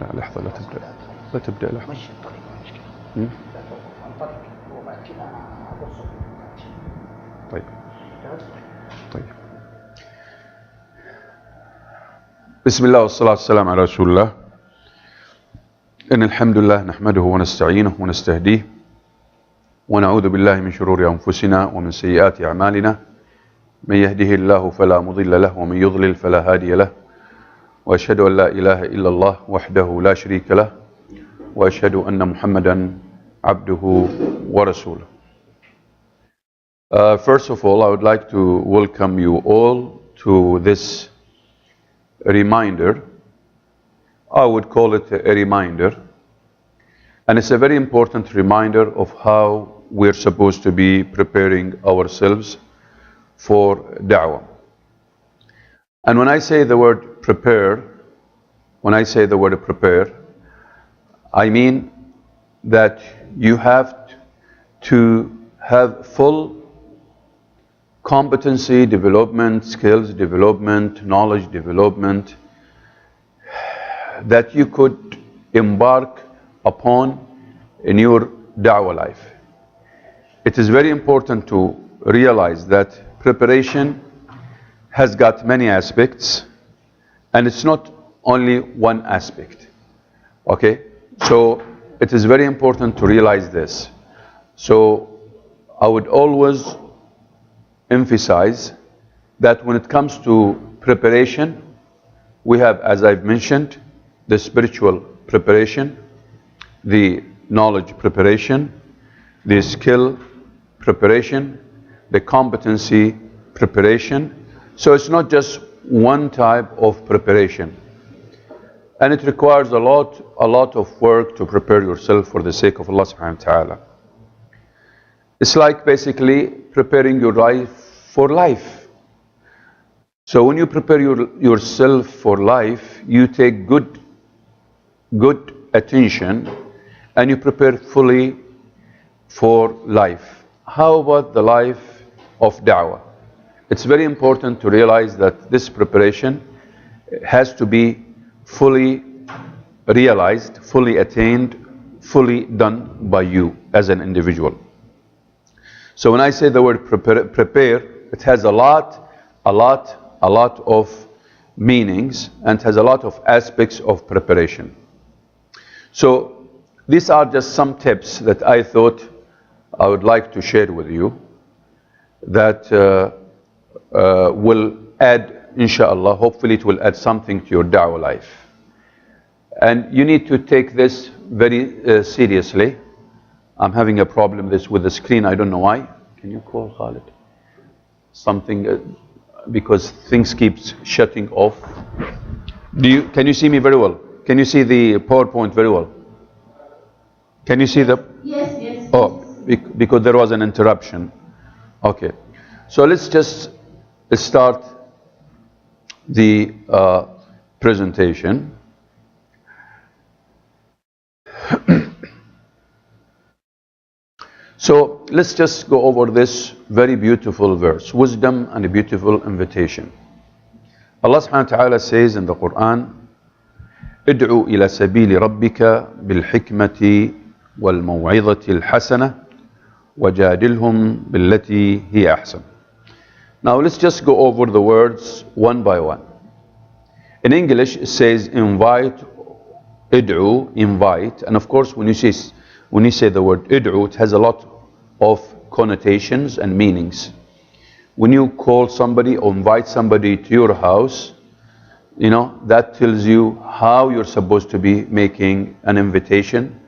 لا لحظة لا تبدأ لا تبدأ لحظة. مشي الطريق ما مشكلة. لا انطلق وبعد كده أبص. طيب. طيب. بسم الله والصلاة والسلام على رسول الله. إن الحمد لله نحمده ونستعينه ونستهديه ونعوذ بالله من شرور أنفسنا ومن سيئات أعمالنا. من يهده الله فلا مضل له ومن يضلل فلا هادي له. وأشهد أن لا إله إلا الله وحده لا شريك له وأشهد أن محمدا عبده ورسوله. First of all, I would like to welcome you all to this reminder. I would call it a reminder. And it's a very important reminder of how we're supposed to be preparing ourselves for da'wah. And when I say the word prepare, I mean that you have to have full competency development, skills development, knowledge development that you could embark upon in your da'wah life. It is very important to realize that preparation has got many aspects, and it's not only one aspect. Okay? So it is very important to realize this. So I would always emphasize that when it comes to preparation, we have, as I've mentioned, the spiritual preparation, the knowledge preparation, the skill preparation, the competency preparation. So it's not just one type of preparation. And it requires a lot of work to prepare yourself for the sake of Allah subhanahu wa ta'ala. It's like basically preparing your life for life. So when you prepare yourself for life, you take good attention and you prepare fully for life. How about the life of da'wah? It's very important to realize that this preparation has to be fully realized, fully attained, fully done by you as an individual. So when I say the word prepare, it has a lot of meanings and has a lot of aspects of preparation. So these are just some tips that I thought I would like to share with you that will add, inshallah, hopefully it will add something to your da'wah life. And you need to take this very seriously. I'm having a problem with the screen, I don't know why. Can you call Khalid? Something, because things keep shutting off. Can you see me very well? Can you see the PowerPoint very well? Can you see the? Yes. Oh, because there was an interruption. Okay. So let's just start the presentation. So let's just go over this very beautiful verse, wisdom and a beautiful invitation. Allah subhanahu wa ta'ala says in the Quran, ادعو إلى سبيل ربك بالحكمة والموعظة الحسنة وجادلهم بالتي هي أحسن. Now let's just go over the words one by one. In English it says invite, id'u, invite, and of course when you say the word id'u, it has a lot of connotations and meanings. When you call somebody or invite somebody to your house, you know, that tells you how you're supposed to be making an invitation,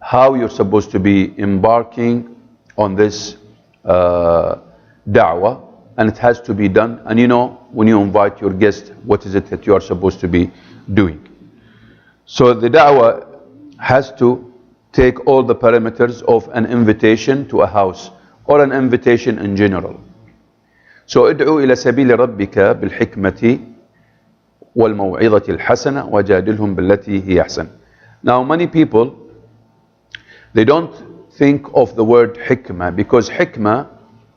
how you're supposed to be embarking on this da'wah, and it has to be done. And you know, when you invite your guest, what is it that you are supposed to be doing? So the da'wah has to take all the parameters of an invitation to a house or an invitation in general. So ادعو إلى سبيل ربك بالحكمة والموعظة الحسنة وجادلهم بالتي هي أحسن. Now many people, they don't think of the word hikmah, because hikmah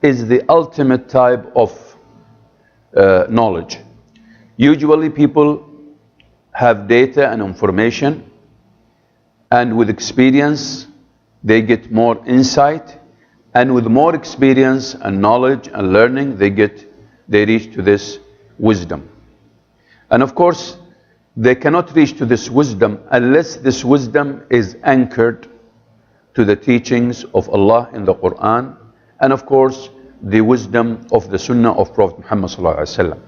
is the ultimate type of knowledge. Usually people have data and information, and with experience they get more insight, and with more experience and knowledge and learning they reach to this wisdom. And of course they cannot reach to this wisdom unless this wisdom is anchored to the teachings of Allah in the Quran, and of course the wisdom of the Sunnah of Prophet Muhammad sallallahu alaihi wasallam.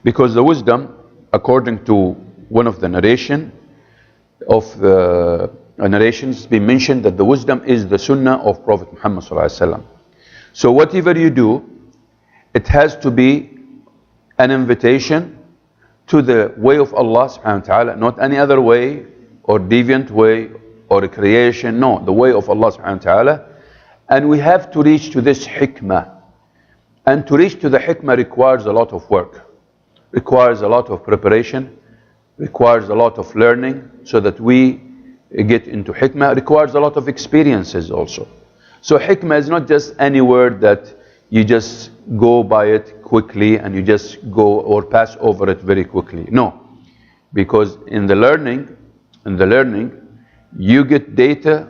Because the wisdom, according to one of the narrations, it's been mentioned that the wisdom is the Sunnah of Prophet Muhammad sallallahu alaihi wasallam. So whatever you do, it has to be an invitation to the way of Allah subhanahu wa ta'ala, not any other way or deviant way or a creation, no, the way of Allah subhanahu wa ta'ala. And we have to reach to this hikmah. And to reach to the hikmah requires a lot of work, requires a lot of preparation, requires a lot of learning so that we get into hikmah, requires a lot of experiences also. So hikmah is not just any word that you just go by it quickly and you just go or pass over it very quickly. No, because in the learning, you get data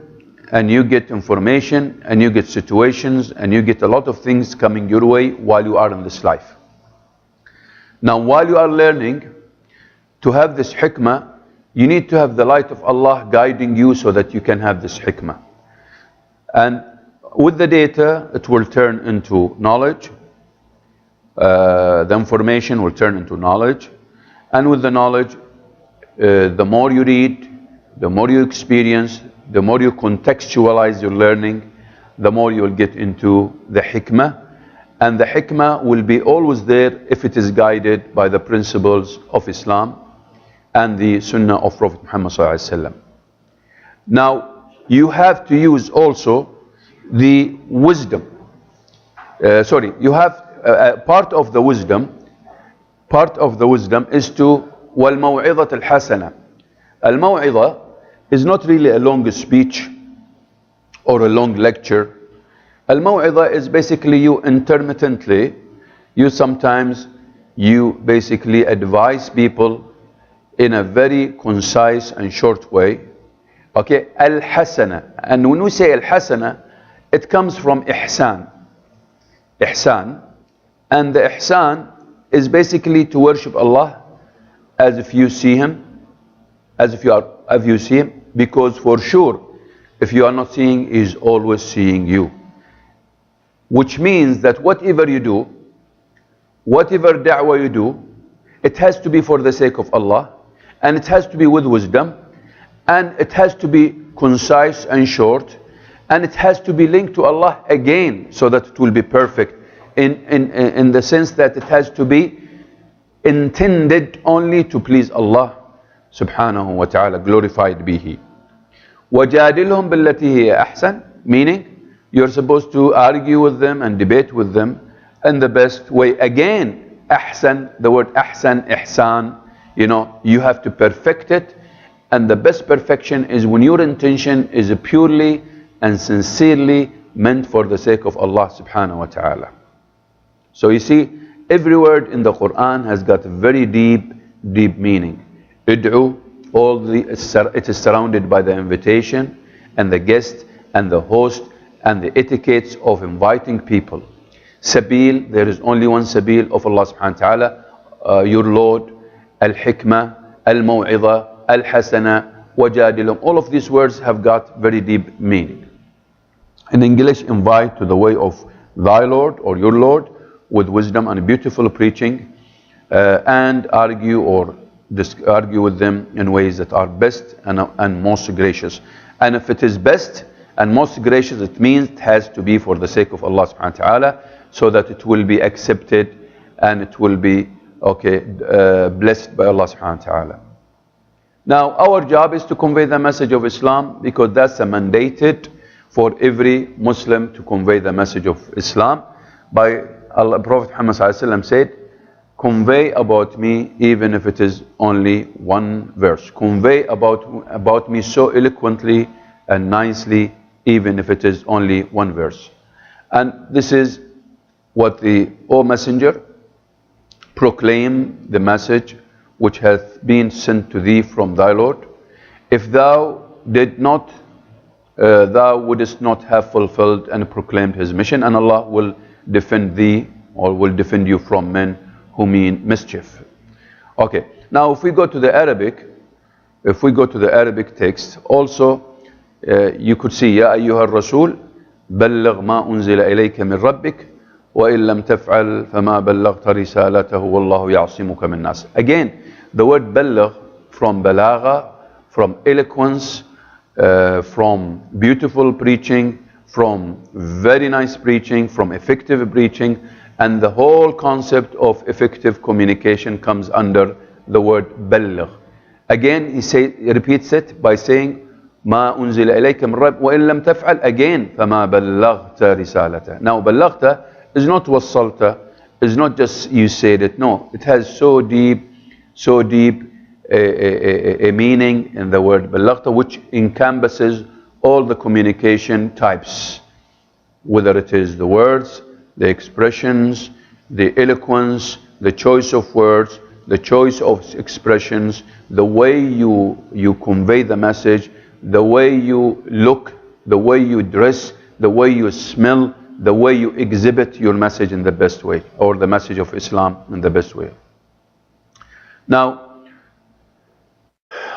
and you get information and you get situations and you get a lot of things coming your way while you are in this life. Now while you are learning, to have this hikmah, you need to have the light of Allah guiding you so that you can have this hikmah. And with the data, it will turn into knowledge. The information will turn into knowledge. And with the knowledge, the more you read, the more you experience, the more you contextualize your learning, the more you will get into the hikmah. And the hikmah will be always there if it is guided by the principles of Islam and the Sunnah of Prophet Muhammad sallallahu alaihi wasallam. Now, you have to use also the wisdom. You have part of the wisdom. Part of the wisdom is to وَالْمَوْعِظَةَ الْحَسَنَةِ. Al-maw'idha is not really a long speech or a long lecture. Al-maw'idha is basically you intermittently, sometimes basically advise people in a very concise and short way. Okay, al-hasana. And when we say al-hasana, it comes from ihsan. Ihsan. And the ihsan is basically to worship Allah as if you see Him, as if you see Him, because for sure, if you are not seeing, He is always seeing you. Which means that whatever you do, whatever da'wah you do, it has to be for the sake of Allah, and it has to be with wisdom, and it has to be concise and short, and it has to be linked to Allah again so that it will be perfect in the sense that it has to be intended only to please Allah subhanahu wa ta'ala, glorified be He. وَجَادِلْهُمْ بِالَّتِي هِيَ أَحْسَنُ, meaning you're supposed to argue with them and debate with them in the best way. Again, ahsan, the word ahsan, ihsan, you have to perfect it, and the best perfection is when your intention is purely and sincerely meant for the sake of Allah subhanahu wa ta'ala. So you see, every word in the Quran has got a very deep meaning. Id'u, it is surrounded by the invitation and the guest and the host and the etiquettes of inviting people. Sabil, there is only one sabil of Allah subhanahu wa ta'ala, your Lord. Al-hikmah, al-maw'idha, al-hasana, wajadilum. All of these words have got very deep meaning. In English, invite to the way of thy Lord or your Lord with wisdom and beautiful preaching, and argue with them in ways that are best and most gracious. And if it is best and most gracious, it means it has to be for the sake of Allah subhanahu wa ta'ala, so that it will be accepted and it will be blessed by Allah subhanahu wa ta'ala. Now our job is to convey the message of Islam, because that's a mandated for every Muslim to convey the message of Islam. By Allah, Prophet Muhammad sallallahu alaihi wasallam said, convey about me even if it is only one verse. Convey about me so eloquently and nicely, even if it is only one verse. And this is what the Messenger, proclaim the message which hath been sent to thee from thy Lord. If thou did not, thou wouldest not have fulfilled and proclaimed his mission, and Allah will defend thee, or will defend you from men who mean mischief. Okay, now if we go to the Arabic, text, also you could see, Ya ayyuha rasul, balligh ma unzila ilayka min rabbik, wa in lam taf'al fama ballaghta risalatahu wallahu ya'simuka min nas. Again, the word balligh, from balagha, from eloquence, from beautiful preaching, from very nice preaching, from effective preaching, and the whole concept of effective communication comes under the word balligh. Again, he repeats it by saying, ما أنزل إليك من رب وإن لم تفعل, again فما بلغت رسالته. Now بلغت is not وصلت, is not just you said it. No, it has so deep a meaning in the word بلغت, which encompasses all the communication types, whether it is the words, the expressions, the eloquence, the choice of words, the choice of expressions, the way you convey the message, the way you look, the way you dress, the way you smell, the way you exhibit your message in the best way, or the message of Islam in the best way. Now,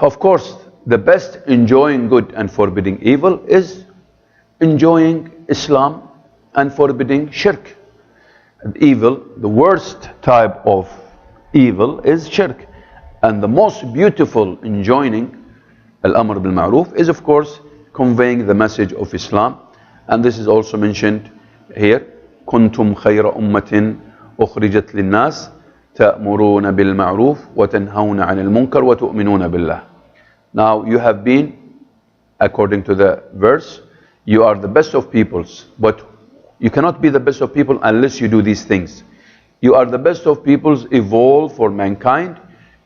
of course, the best enjoying good and forbidding evil is enjoying Islam and forbidding shirk. And evil, the worst type of evil is shirk. And the most beautiful enjoining Al-Amr bil-Ma'ruf is, of course, conveying the message of Islam. And this is also mentioned here. كنتم خير أمة أخرجت للناس تأمرون بالمعروف وتنهون عن المنكر وتؤمنون بالله. Now you have been, according to the verse, you are the best of peoples, but you cannot be the best of people unless you do these things. You are the best of peoples, evolve for mankind,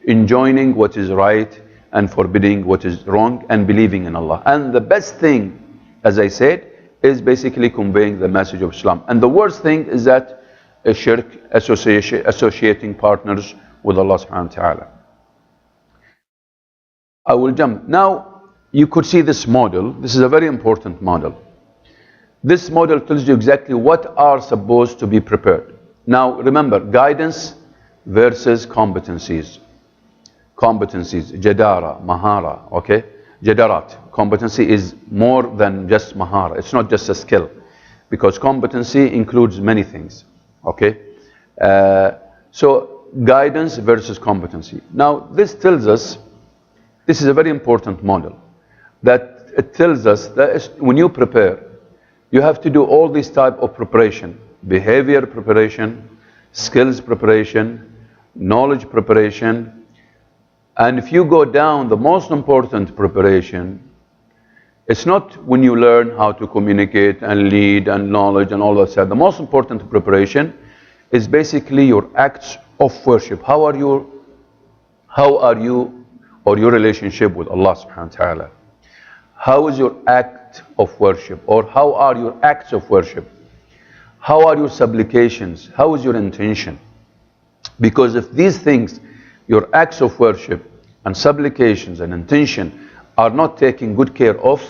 enjoining what is right and forbidding what is wrong, and believing in Allah. And the best thing, as I said, is basically conveying the message of Islam. And the worst thing is that a shirk, associating partners with Allah subhanahu wa ta'ala. I will jump. Now, you could see this model. This is a very important model. This model tells you exactly what are supposed to be prepared. Now, remember, guidance versus competencies. Competencies, jadara, mahara, okay? Jadarat, competency is more than just mahara. It's not just a skill, because competency includes many things, okay? So, guidance versus competency. Now, this tells us, this is a very important model, that it tells us that when you prepare, you have to do all these type of preparation: behavior preparation, skills preparation, knowledge preparation. And if you go down, the most important preparation, it's not when you learn how to communicate and lead and knowledge and all that stuff. The most important preparation is basically your acts of worship. How are you, or your relationship with Allah subhanahu wa ta'ala? How is your act of worship? Or how are your acts of worship? How are your supplications? How is your intention? Because if these things, your acts of worship and supplications and intention, are not taken good care of,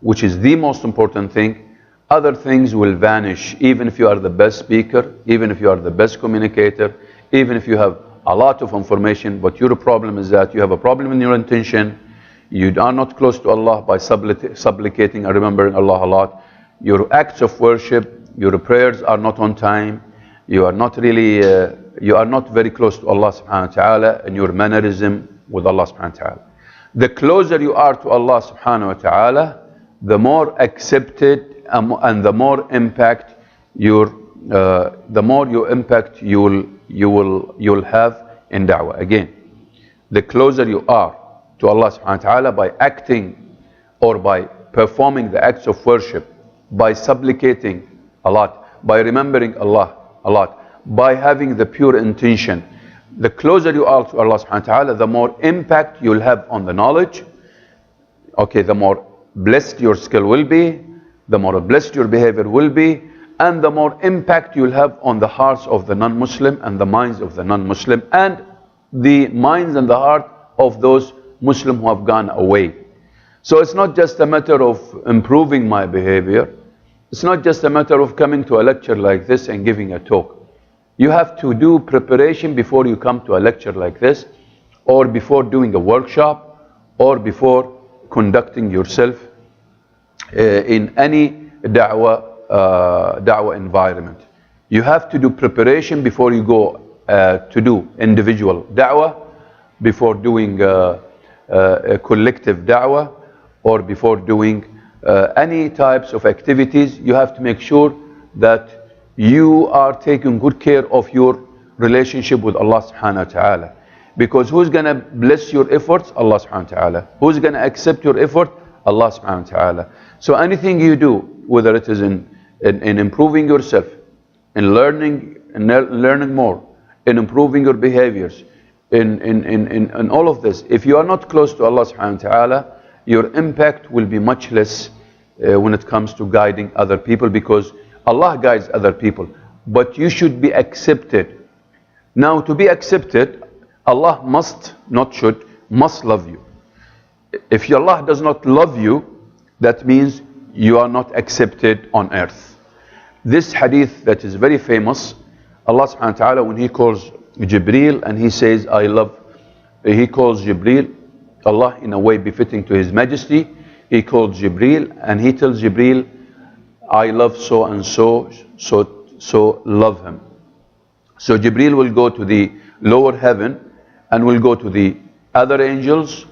which is the most important thing, other things will vanish. Even if you are the best speaker, even if you are the best communicator, even if you have a lot of information, but your problem is that you have a problem in your intention, you are not close to Allah by supplicating and remembering Allah a lot, your acts of worship, your prayers are not on time, you are not really, you are not very close to Allah subhanahu wa ta'ala in your mannerism with Allah subhanahu wa ta'ala. The closer you are to Allah subhanahu wa ta'ala, the more accepted and the more impact you'll have in da'wah. Again, the closer you are to Allah subhanahu wa ta'ala by acting or by performing the acts of worship, by supplicating a lot, by remembering Allah a lot, by having the pure intention, the closer you are to Allah subhanahu wa ta'ala, the more impact you'll have on the knowledge. Okay, the more blessed your skill will be, the more blessed your behavior will be, and the more impact you'll have on the hearts of the non-Muslim and the minds of the non-Muslim, and the minds and the heart of those Muslims who have gone away. So it's not just a matter of improving my behavior. It's not just a matter of coming to a lecture like this and giving a talk. You have to do preparation before you come to a lecture like this, or before doing a workshop, or before conducting yourself in any da'wah environment. You have to do preparation before you go to do individual da'wah, before doing a collective da'wah, or before doing any types of activities. You have to make sure that you are taking good care of your relationship with Allah subhanahu wa ta'ala. Because who's going to bless your efforts? Allah subhanahu wa ta'ala. Who's going to accept your effort? Allah subhanahu wa ta'ala. So anything you do, whether it is in improving yourself, in learning more, in improving your behaviors, in all of this, if you are not close to Allah subhanahu wa ta'ala, your impact will be much less when it comes to guiding other people, because Allah guides other people, but you should be accepted. Now, to be accepted, Allah must love you. If Allah does not love you, that means you are not accepted on earth. This hadith that is very famous, Allah subhanahu wa ta'ala, when He calls Jibreel and He says, He calls Jibreel, Allah in a way befitting to His Majesty, He calls Jibreel and He tells Jibreel, I love so and so, so love him. So Jibreel will go to the lower heaven and will go to the other angels,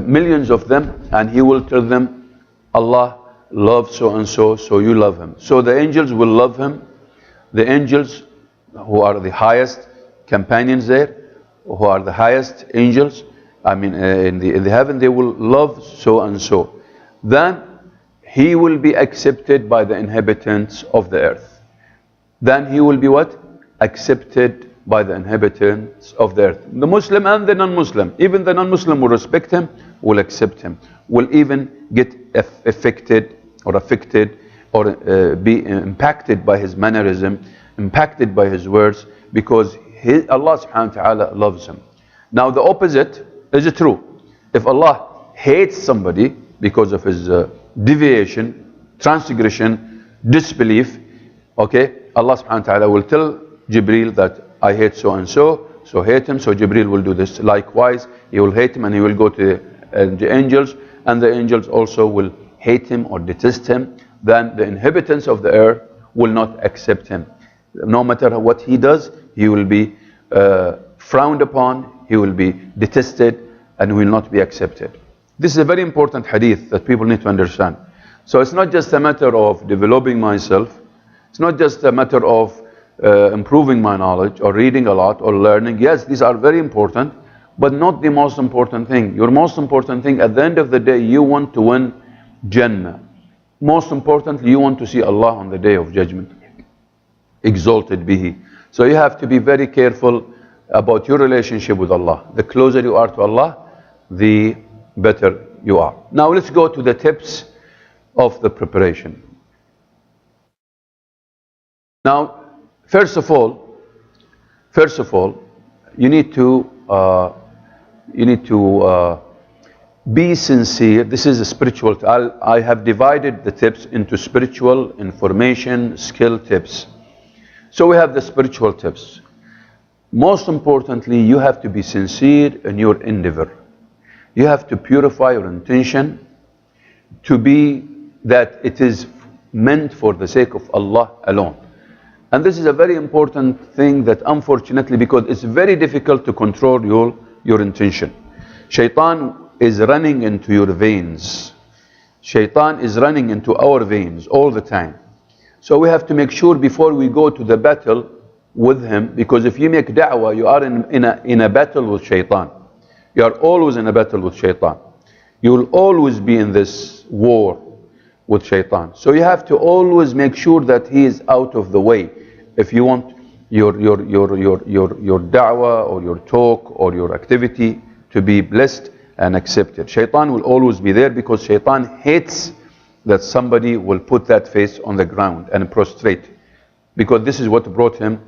millions of them, and he will tell them, Allah loves so and so, so you love him. So the angels will love him. The angels who are the highest companions there, who are the highest angels, in the heaven, they will love so and so. Then he will be accepted by the inhabitants of the earth. Then he will be what? Accepted by the inhabitants of the earth. The Muslim and the non-Muslim. Even the non-Muslim will respect him, will accept him, will even get affected or be impacted by his mannerism, impacted by his words, because Allah subhanahu wa ta'ala loves him. Now the opposite is true. If Allah hates somebody because of his deviation, transgression, disbelief, okay, Allah subhanahu wa ta'ala will tell Jibreel that I hate so and so, so hate him. So Jibreel will do this. Likewise, he will hate him and he will go to the angels, and the angels also will hate him or detest him. Then the inhabitants of the earth will not accept him. No matter what he does, he will be frowned upon, he will be detested, and will not be accepted. This is a very important hadith that people need to understand. So it's not just a matter of developing myself. It's not just a matter of improving my knowledge or reading a lot or learning. Yes, these are very important, but not the most important thing. Your most important thing, at the end of the day, you want to win Jannah. Most importantly, you want to see Allah on the Day of Judgment. Exalted be He. So you have to be very careful about your relationship with Allah. The closer you are to Allah, the better you are. Now let's go to the tips of the preparation. Now, first of all, you need to be sincere. This is a spiritual. I have divided the tips into spiritual, information, skill tips. So we have the spiritual tips. Most importantly, you have to be sincere in your endeavor. You have to purify your intention to be that it is meant for the sake of Allah alone. And this is a very important thing that, unfortunately, because it's very difficult to control your intention. Shaitan is running into your veins. Shaitan is running into our veins all the time. So we have to make sure before we go to the battle with him, because if you make da'wah, you are in a battle with Shaitan. You are always in a battle with Shaitan. You will always be in this war with Shaitan. So you have to always make sure that he is out of the way. If you want your da'wah or your talk or your activity to be blessed and accepted. Shaitan will always be there, because Shaitan hates that somebody will put that face on the ground and prostrate. Because this is what brought him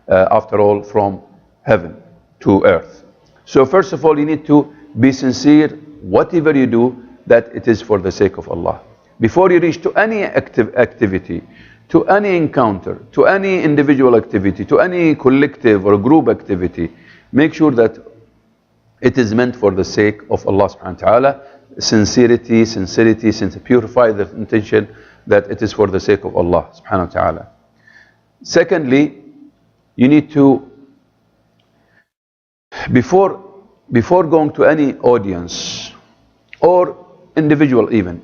after all, from heaven to earth. So first of all, you need to be sincere, whatever you do, that it is for the sake of Allah. Before you reach to any activity, to any encounter, to any individual activity, to any collective or group activity, make sure that it is meant for the sake of Allah subhanahu wa ta'ala. Sincerity, purify the intention that it is for the sake of Allah subhanahu wa ta'ala. Secondly, you need to, before going to any audience or individual even,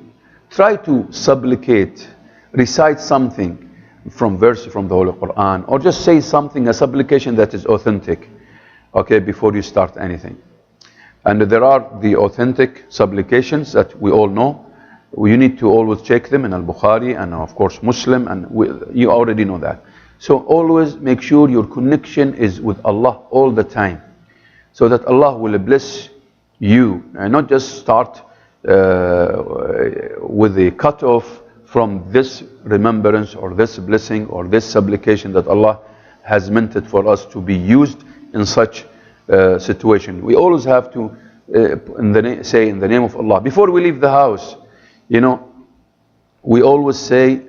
try to supplicate, recite something from verse from the Holy Quran, or just say something, a supplication that is authentic, okay, before you start anything. And there are the authentic supplications that we all know. You need to always check them in Al-Bukhari and of course Muslim, and you already know that. So always make sure your connection is with Allah all the time, so that Allah will bless you, and not just start with the cutoff from this remembrance or this blessing or this supplication that Allah has meant it for us to be used in such situation. We always have to say in the name of Allah. Before we leave the house, you know, we say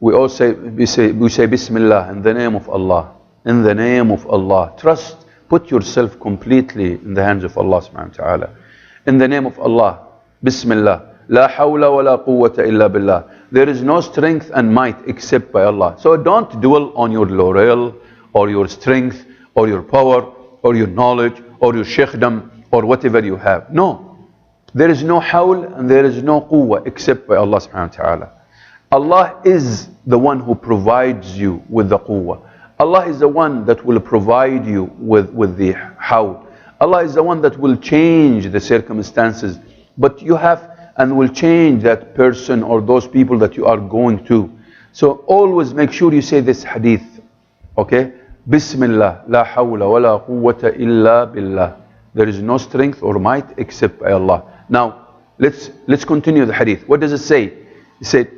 Bismillah, in the name of Allah. In the name of Allah. Trust, put yourself completely in the hands of Allah subhanahu wa ta'ala. In the name of Allah, Bismillah. La hawla wa la quwwata illa billah. There is no strength and might except by Allah. So don't dwell on your laurel or your strength or your power or your knowledge or your sheikhdom or whatever you have. No. There is no hawl and there is no quwwah except by Allah subhanahu wa ta'ala. Allah is the one who provides you with the quwwah. Allah is the one that will provide you with the hawl. Allah is the one that will change the circumstances. But you have and will change that person or those people that you are going to. So always make sure you say this hadith. Okay? Bismillah, la hawla wa la quwwata illa billah. There is no strength or might except by Allah. Now, let's continue the hadith. What does it say? It said,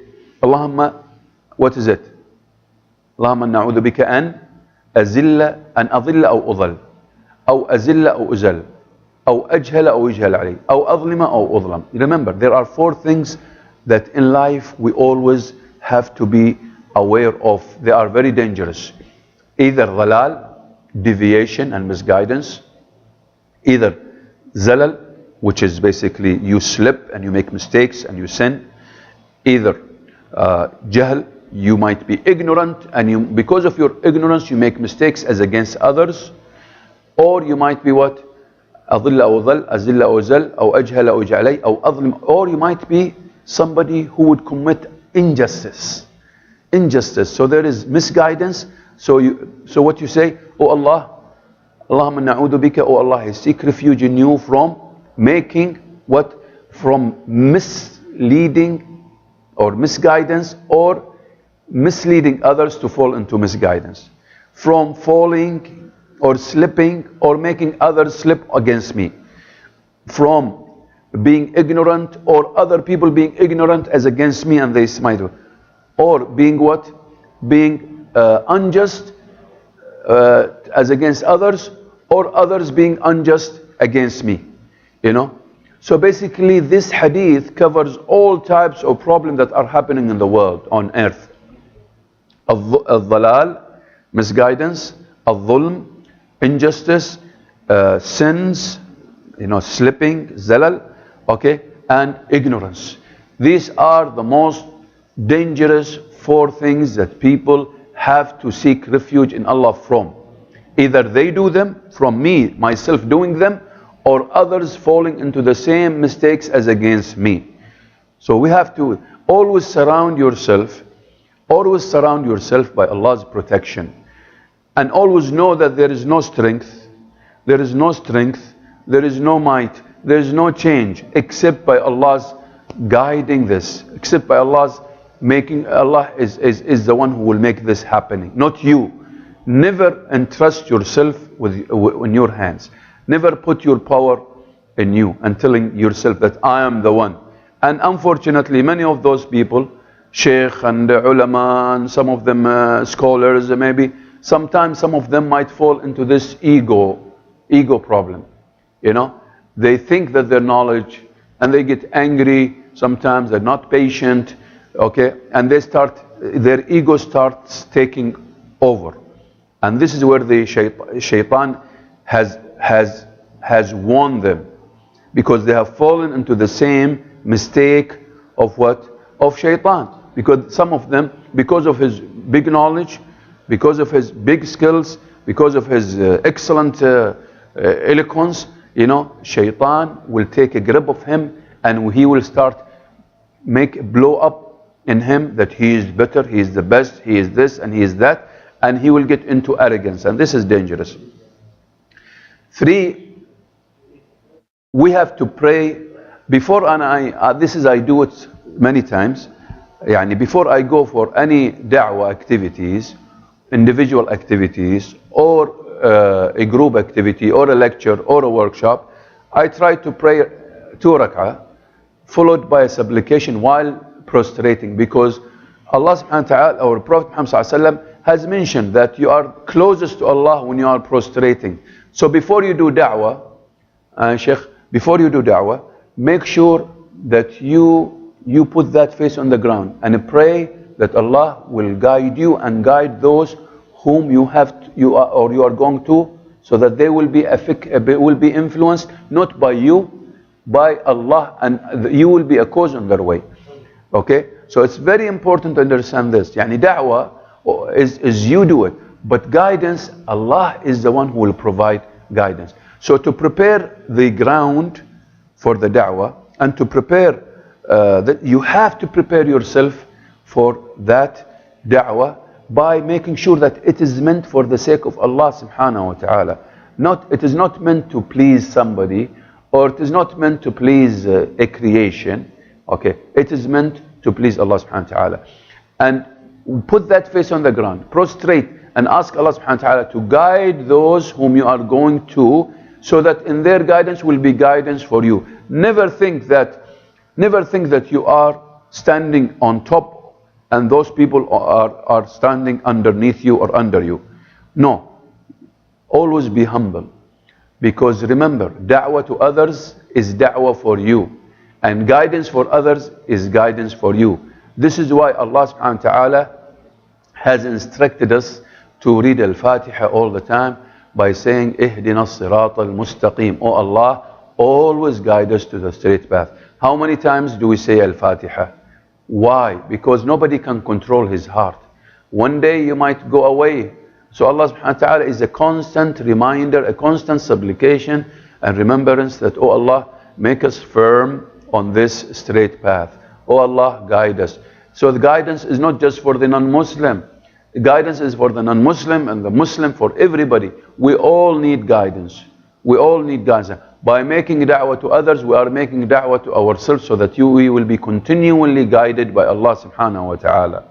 Allahumma, what is it? Allahumma na'udhu bika an azilla, an adilla aw udhal, aw azilla aw uzal, aw ajhala aw yujhal alayh, aw adlima aw udlam. Remember, there are 4 things that in life we always have to be aware of. They are very dangerous. Either dhalal, deviation and misguidance. Either zalal, which is basically you slip and you make mistakes and you sin. Either jahl, you might be ignorant and because of your ignorance you make mistakes as against others. Or you might be what? أضل أو ضل أزل أو زل أو أجهل أو جعلي أو أظلم. Or you might be somebody who would commit injustice. So there is misguidance. So what you say, oh Allah, Allahumma na'udhu bika, oh Allah, I seek refuge in you from making what? From misleading or misguidance, or misleading others to fall into misguidance. From falling or slipping or making others slip against me. From being ignorant or other people being ignorant as against me and they smite. Or being what? Being unjust as against others, or others being unjust against me. You know? So basically this hadith covers all types of problems that are happening in the world, on earth. Al-dhalal, misguidance, al-dhulm, injustice, sins, you know, slipping, zalal, okay, and ignorance. These are the most dangerous 4 things that people have to seek refuge in Allah from. Either they do them, from me, myself doing them, or others falling into the same mistakes as against me. So we have to always surround yourself by Allah's protection. And always know that there is no strength, there is no might, there is no change except by Allah's guiding this, except by Allah's making. Allah is the one who will make this happening, not you. Never entrust yourself in your hands. Never put your power in you and telling yourself that I am the one. And unfortunately, many of those people, sheikh and ulama and some of them scholars maybe, sometimes some of them might fall into this ego problem. They think that their knowledge, and they get angry. Sometimes they're not patient, okay? And their ego starts taking over. And this is where the shaitan has warned them, because they have fallen into the same mistake of what? Of shaitan. Because some of them, because of his big knowledge, because of his big skills, because of his excellent eloquence, shaitan will take a grip of him, and he will start blow up in him that he is better, he is the best, he is this and he is that, and he will get into arrogance, and this is dangerous. 3, we have to pray before, and I do it many times. Before I go for any da'wah activities, individual activities, or a group activity, or a lecture, or a workshop, I try to pray 2 rak'ah, followed by a supplication while prostrating, because Allah subhanahu wa ta'ala, our Prophet Muhammad sallallahu alaihi wasallam, has mentioned that you are closest to Allah when you are prostrating. So before you do da'wah, Sheikh, before you do da'wah, make sure that you put that face on the ground and pray that Allah will guide you and guide those whom you are going to, so that they will be influenced not by you, by Allah, and you will be a cause on their way. Okay? So it's very important to understand this. Da'wah is you do it, but guidance, Allah is the one who will provide guidance. So to prepare the ground for the da'wah, and to prepare you have to prepare yourself for that da'wah by making sure that it is meant for the sake of Allah subhanahu wa ta'ala. It is not meant to please somebody, or it is not meant to please a creation. Okay, it is meant to please Allah subhanahu wa ta'ala. And put that face on the ground, prostrate, and ask Allah subhanahu wa ta'ala to guide those whom you are going to, so that in their guidance will be guidance for you. Never think that you are standing on top and those people are standing underneath you or under you. No. Always be humble. Because remember, da'wah to others is da'wah for you. And guidance for others is guidance for you. This is why Allah subhanahu wa ta'ala has instructed us to read Al-Fatiha all the time by saying, Ihdina as-sirat al-mustaqim. Oh Allah, always guide us to the straight path. How many times do we say Al-Fatiha? Why? Because nobody can control his heart. One day you might go away. So Allah subhanahu wa ta'ala is a constant reminder, a constant supplication and remembrance that, oh Allah, make us firm on this straight path. Oh Allah, guide us. So the guidance is not just for the non-Muslim. Guidance is for the non-Muslim and the Muslim, for everybody. We all need guidance. We all need guidance. By making da'wah to others, we are making da'wah to ourselves, so that we will be continually guided by Allah subhanahu wa ta'ala.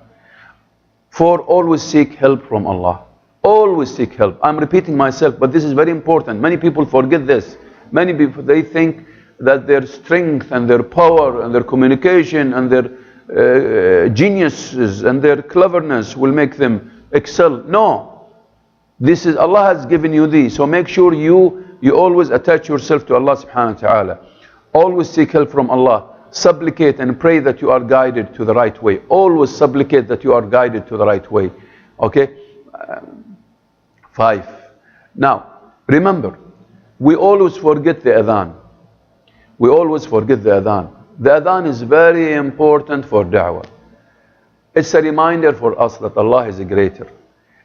4, always seek help from Allah. Always seek help. I'm repeating myself, but this is very important. Many people forget this. Many people, they think that their strength and their power and their communication and their geniuses and their cleverness will make them excel. No. This is, Allah has given you these. So make sure you always attach yourself to Allah subhanahu wa ta'ala. Always seek help from Allah. Supplicate and pray that you are guided to the right way. Always supplicate that you are guided to the right way. Okay? 5. Now, remember, we always forget the adhan. We always forget the adhan. The adhan is very important for da'wah. It's a reminder for us that Allah is greater.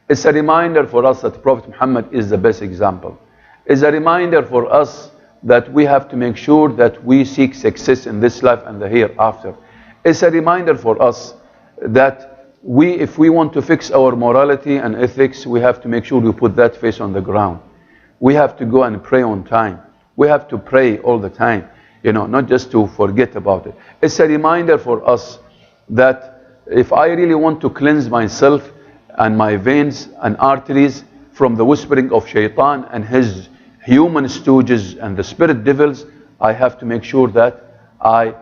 It's a reminder for us that Prophet Muhammad is the best example. It's a reminder for us that we have to make sure that we seek success in this life and the hereafter. It's a reminder for us that if we want to fix our morality and ethics, we have to make sure we put that face on the ground. We have to go and pray on time. We have to pray all the time, not just to forget about it. It's a reminder for us that if I really want to cleanse myself and my veins and arteries from the whispering of shaitan and his human stooges and the spirit devils, I have to make sure that I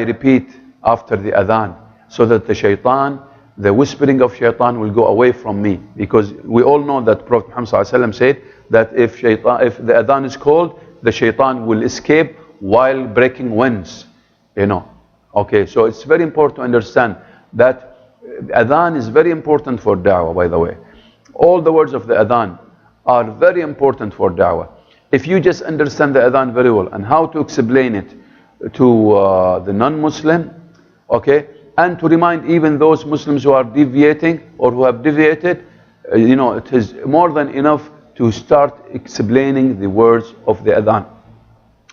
repeat after the adhan, so that the shaitan the whispering of shaitan will go away from me. Because we all know that Prophet Muhammad ﷺ said that if the adhan is called, the shaitan will escape while breaking winds. You know. Okay, so it's very important to understand that adhan is very important for da'wah, by the way. All the words of the adhan are very important for da'wah. If you just understand the adhan very well and how to explain it to the non-Muslim, okay, and to remind even those Muslims who are deviating or who have deviated, you know, it is more than enough to start explaining the words of the adhan.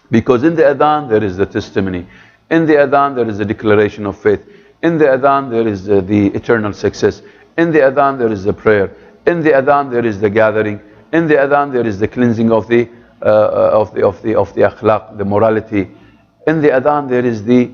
Because in the adhan there is the testimony. In the adhan there is the declaration of faith. In the adhan there is the eternal success. In the adhan there is the prayer. In the adhan there is the gathering. In the adhan there is the cleansing of the akhlaq, the morality. In the adhan there is the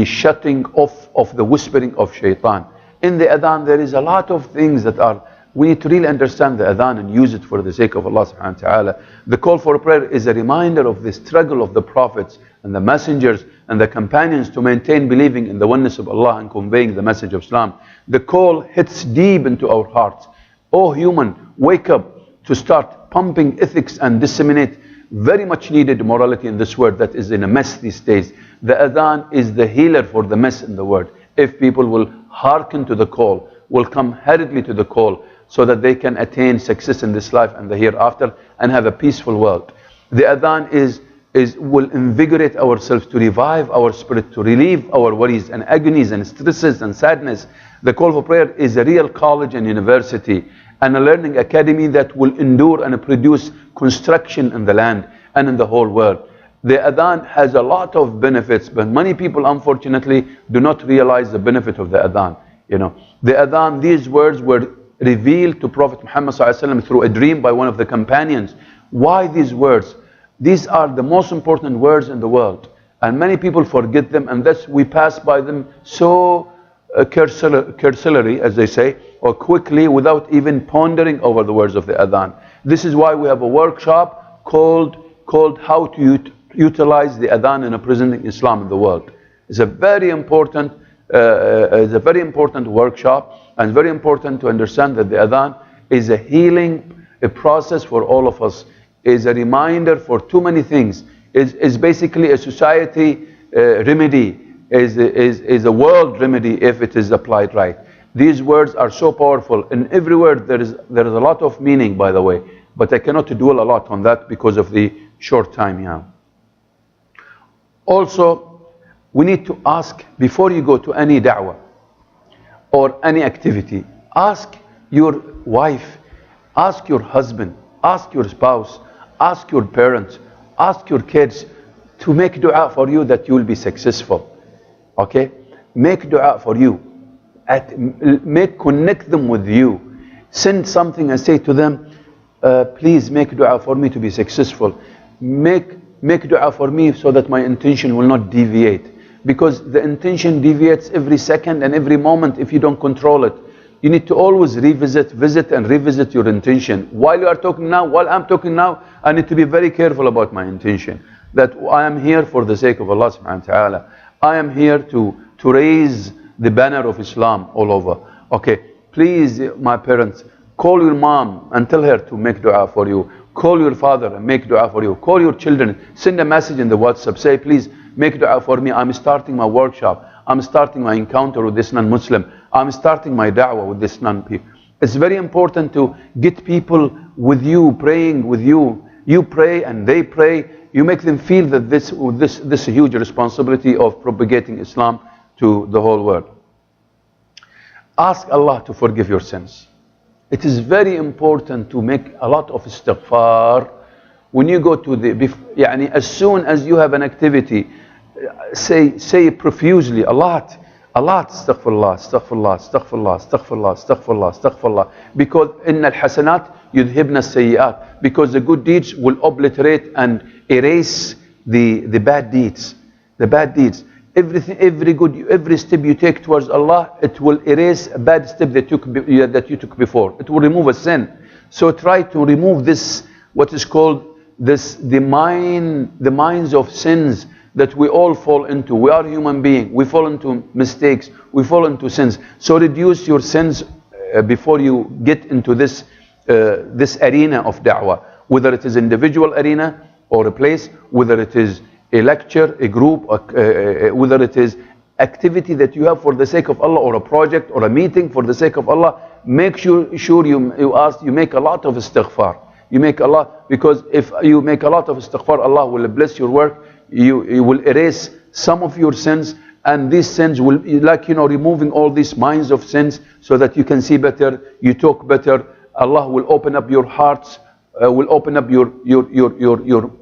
shutting off of the whispering of shaitan. In the adhan there is a lot of things that are, we need to really understand the adhan and use it for the sake of Allah subhanahu wa ta'ala. The call for prayer is a reminder of the struggle of the prophets and the messengers and the companions to maintain believing in the oneness of Allah and conveying the message of Islam. The call hits deep into our hearts. Oh human, wake up to start pumping ethics and disseminate very much needed morality in this world that is in a mess these days. The adhan is the healer for the mess in the world. If people will hearken to the call, will come hurriedly to the call, so that they can attain success in this life and the hereafter and have a peaceful world. The adhan will invigorate ourselves, to revive our spirit, to relieve our worries and agonies and stresses and sadness. The call for prayer is a real college and university and a learning academy that will endure and produce construction in the land and in the whole world. The adhan has a lot of benefits, but many people unfortunately do not realize the benefit of the adhan. You know, the adhan, these words were revealed to Prophet Muhammad ﷺ through a dream by one of the companions. Why these words? These are the most important words in the world, and many people forget them, and thus we pass by them so cursorily, as they say, or quickly, without even pondering over the words of the adhan. This is why we have a workshop called How to Utilize the Adhan in Presenting Islam in the World. It's a very important workshop, and very important to understand that the adhan is a healing process for all of us, is a reminder for too many things, is basically a society remedy, is a world remedy if it is applied right. These words are so powerful. In every word there is a lot of meaning, by the way, but I cannot dwell a lot on that because of the short time here. Also, we need to ask, before you go to any da'wah or any activity, ask your wife, ask your husband, ask your spouse, ask your parents, ask your kids to make dua for you that you will be successful. Okay? Make dua for you. Connect them with you. Send something and say to them, please make dua for me to be successful. Make dua for me so that my intention will not deviate. Because the intention deviates every second and every moment if you don't control it. You need to always visit and revisit your intention. While you are talking now, while I'm talking now, I need to be very careful about my intention. That I am here for the sake of Allah subhanahu wa ta'ala. I am here to raise the banner of Islam all over. Okay, please, my parents, call your mom and tell her to make dua for you. Call your father and make dua for you. Call your children. Send a message in the WhatsApp. Say, please, make dua for me. I'm starting my workshop. I'm starting my encounter with this non-Muslim. I'm starting my da'wah with this non-people. It's very important to get people with you, praying with you. You pray and they pray. You make them feel that this huge responsibility of propagating Islam to the whole world. Ask Allah to forgive your sins. It is very important to make a lot of istighfar. When you go to as soon as you have an activity, say profusely, a lot, astaghfirullah, astaghfirullah, astaghfirullah, astaghfirullah, astaghfirullah, astaghfirullah. Because inna al-hasanat yudhibna as-sayyi'at. Because the good deeds will obliterate and erase the bad deeds. The bad deeds. Every step you take towards Allah, it will erase a bad step that you took before. It will remove a sin. So try to remove this, what is called the minds of sins that we all fall into. We are human beings. We fall into mistakes. We fall into sins. So reduce your sins before you get into this arena of da'wah, whether it is individual arena or a place, whether it is a lecture, a group, whether it is activity that you have for the sake of Allah, or a project or a meeting for the sake of Allah. Make sure you make a lot of istighfar. You make a lot, because if you make a lot of istighfar, Allah will bless your work. You will erase some of your sins, and these sins will, like, removing all these minds of sins, so that you can see better, you talk better. Allah will open up your hearts, will open up your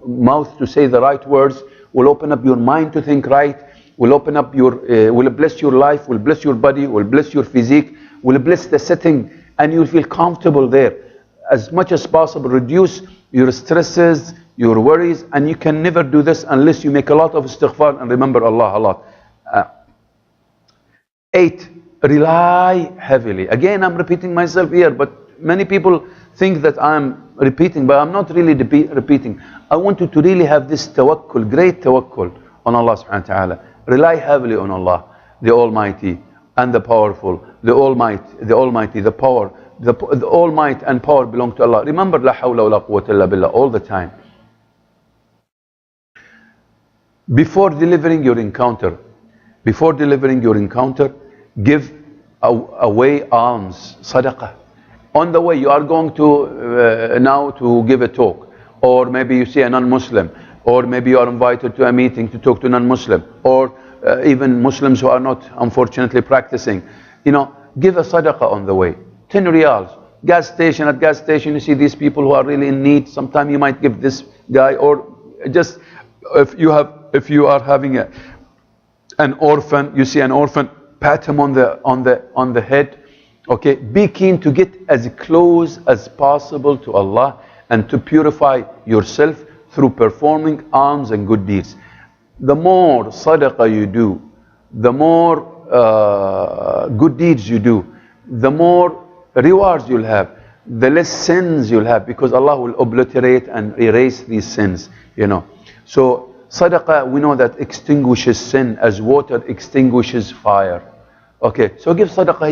mouth to say the right words, will open up your mind to think right, will open up will bless your life, will bless your body, will bless your physique, will bless the setting, and you'll feel comfortable there. As much as possible, reduce your stresses, your worries, and you can never do this unless you make a lot of istighfar and remember Allah a lot. 8, rely heavily. Again, I'm repeating myself here, but many people think that I'm repeating, but I'm not really repeating. I want you to really have this tawakkul, great tawakkul on Allah subhanahu wa ta'ala. Rely heavily on Allah, the Almighty and the Powerful, the Almighty, the Power. The all might and power belong to Allah. Remember, la hawla wa la quwwata illa billah all the time. Before delivering your encounter, give away alms, sadaqah. On the way, you are going to now to give a talk, or maybe you see a non-Muslim, or maybe you are invited to a meeting to talk to non-Muslim, or even Muslims who are not, unfortunately, practicing. Give a sadaqah on the way. 10 riyals. At gas station, you see these people who are really in need. Sometimes you might give this guy, or just if you are having an orphan, you see an orphan, pat him on the head. Okay, be keen to get as close as possible to Allah and to purify yourself through performing alms and good deeds. The more sadaqah you do, the more good deeds you do, the more rewards you'll have, the less sins you'll have, because Allah will obliterate and erase these sins. So sadaqah, we know that extinguishes sin as water extinguishes fire. Okay, so give sadaqah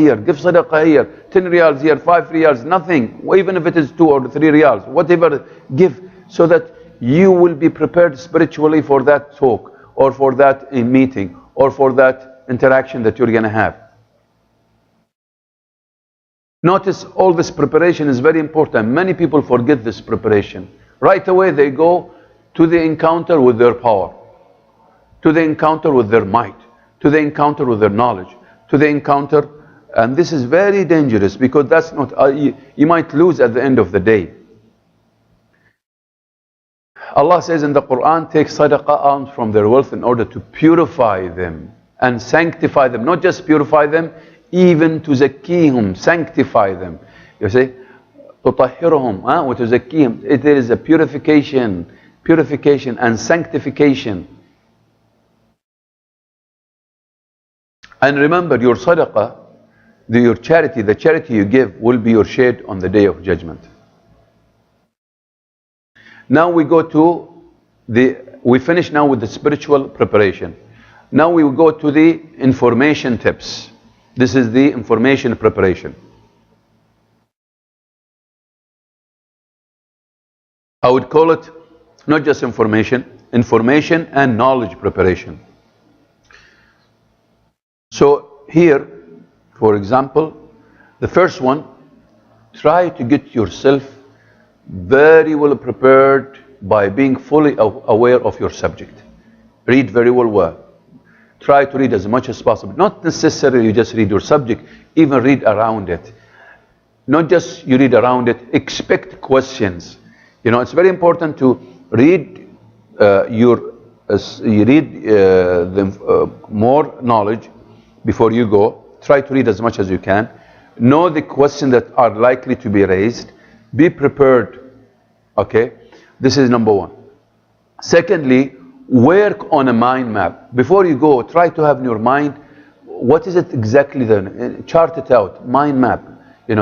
here, 10 riyals here, 5 riyals, nothing, even if it is 2 or 3 riyals, whatever, give, so that you will be prepared spiritually for that talk, or for that meeting, or for that interaction that you're going to have. Notice all this preparation is very important. Many people forget this preparation. Right away they go to the encounter with their power, to the encounter with their might, to the encounter with their knowledge, to the encounter, and this is very dangerous, because that's not, you might lose at the end of the day. Allah says in the Quran, take sadaqah, alms from their wealth in order to purify them and sanctify them. Not just purify them, even to zakkihum, sanctify them. You see, tutahhiruhum, wa tuzakkihum. It is a purification and sanctification. And remember, your sadaqah, your charity, the charity you give will be your shade on the day of judgment. Now we go to we finish now with the spiritual preparation. Now we will go to the information tips. This is the information preparation. I would call it not just information and knowledge preparation. So here, for example, the first one, try to get yourself very well prepared by being fully aware of your subject. Read very well. Try to read as much as possible. Not necessarily just read your subject, even read around it. Not just you read around it, expect questions. It's very important to read more knowledge before you go. Try to read as much as you can. Know the questions that are likely to be raised. Be prepared. Okay? This is number one. Secondly, work on a mind map. Before you go, try to have in your mind, what is it exactly then? Chart it out, mind map.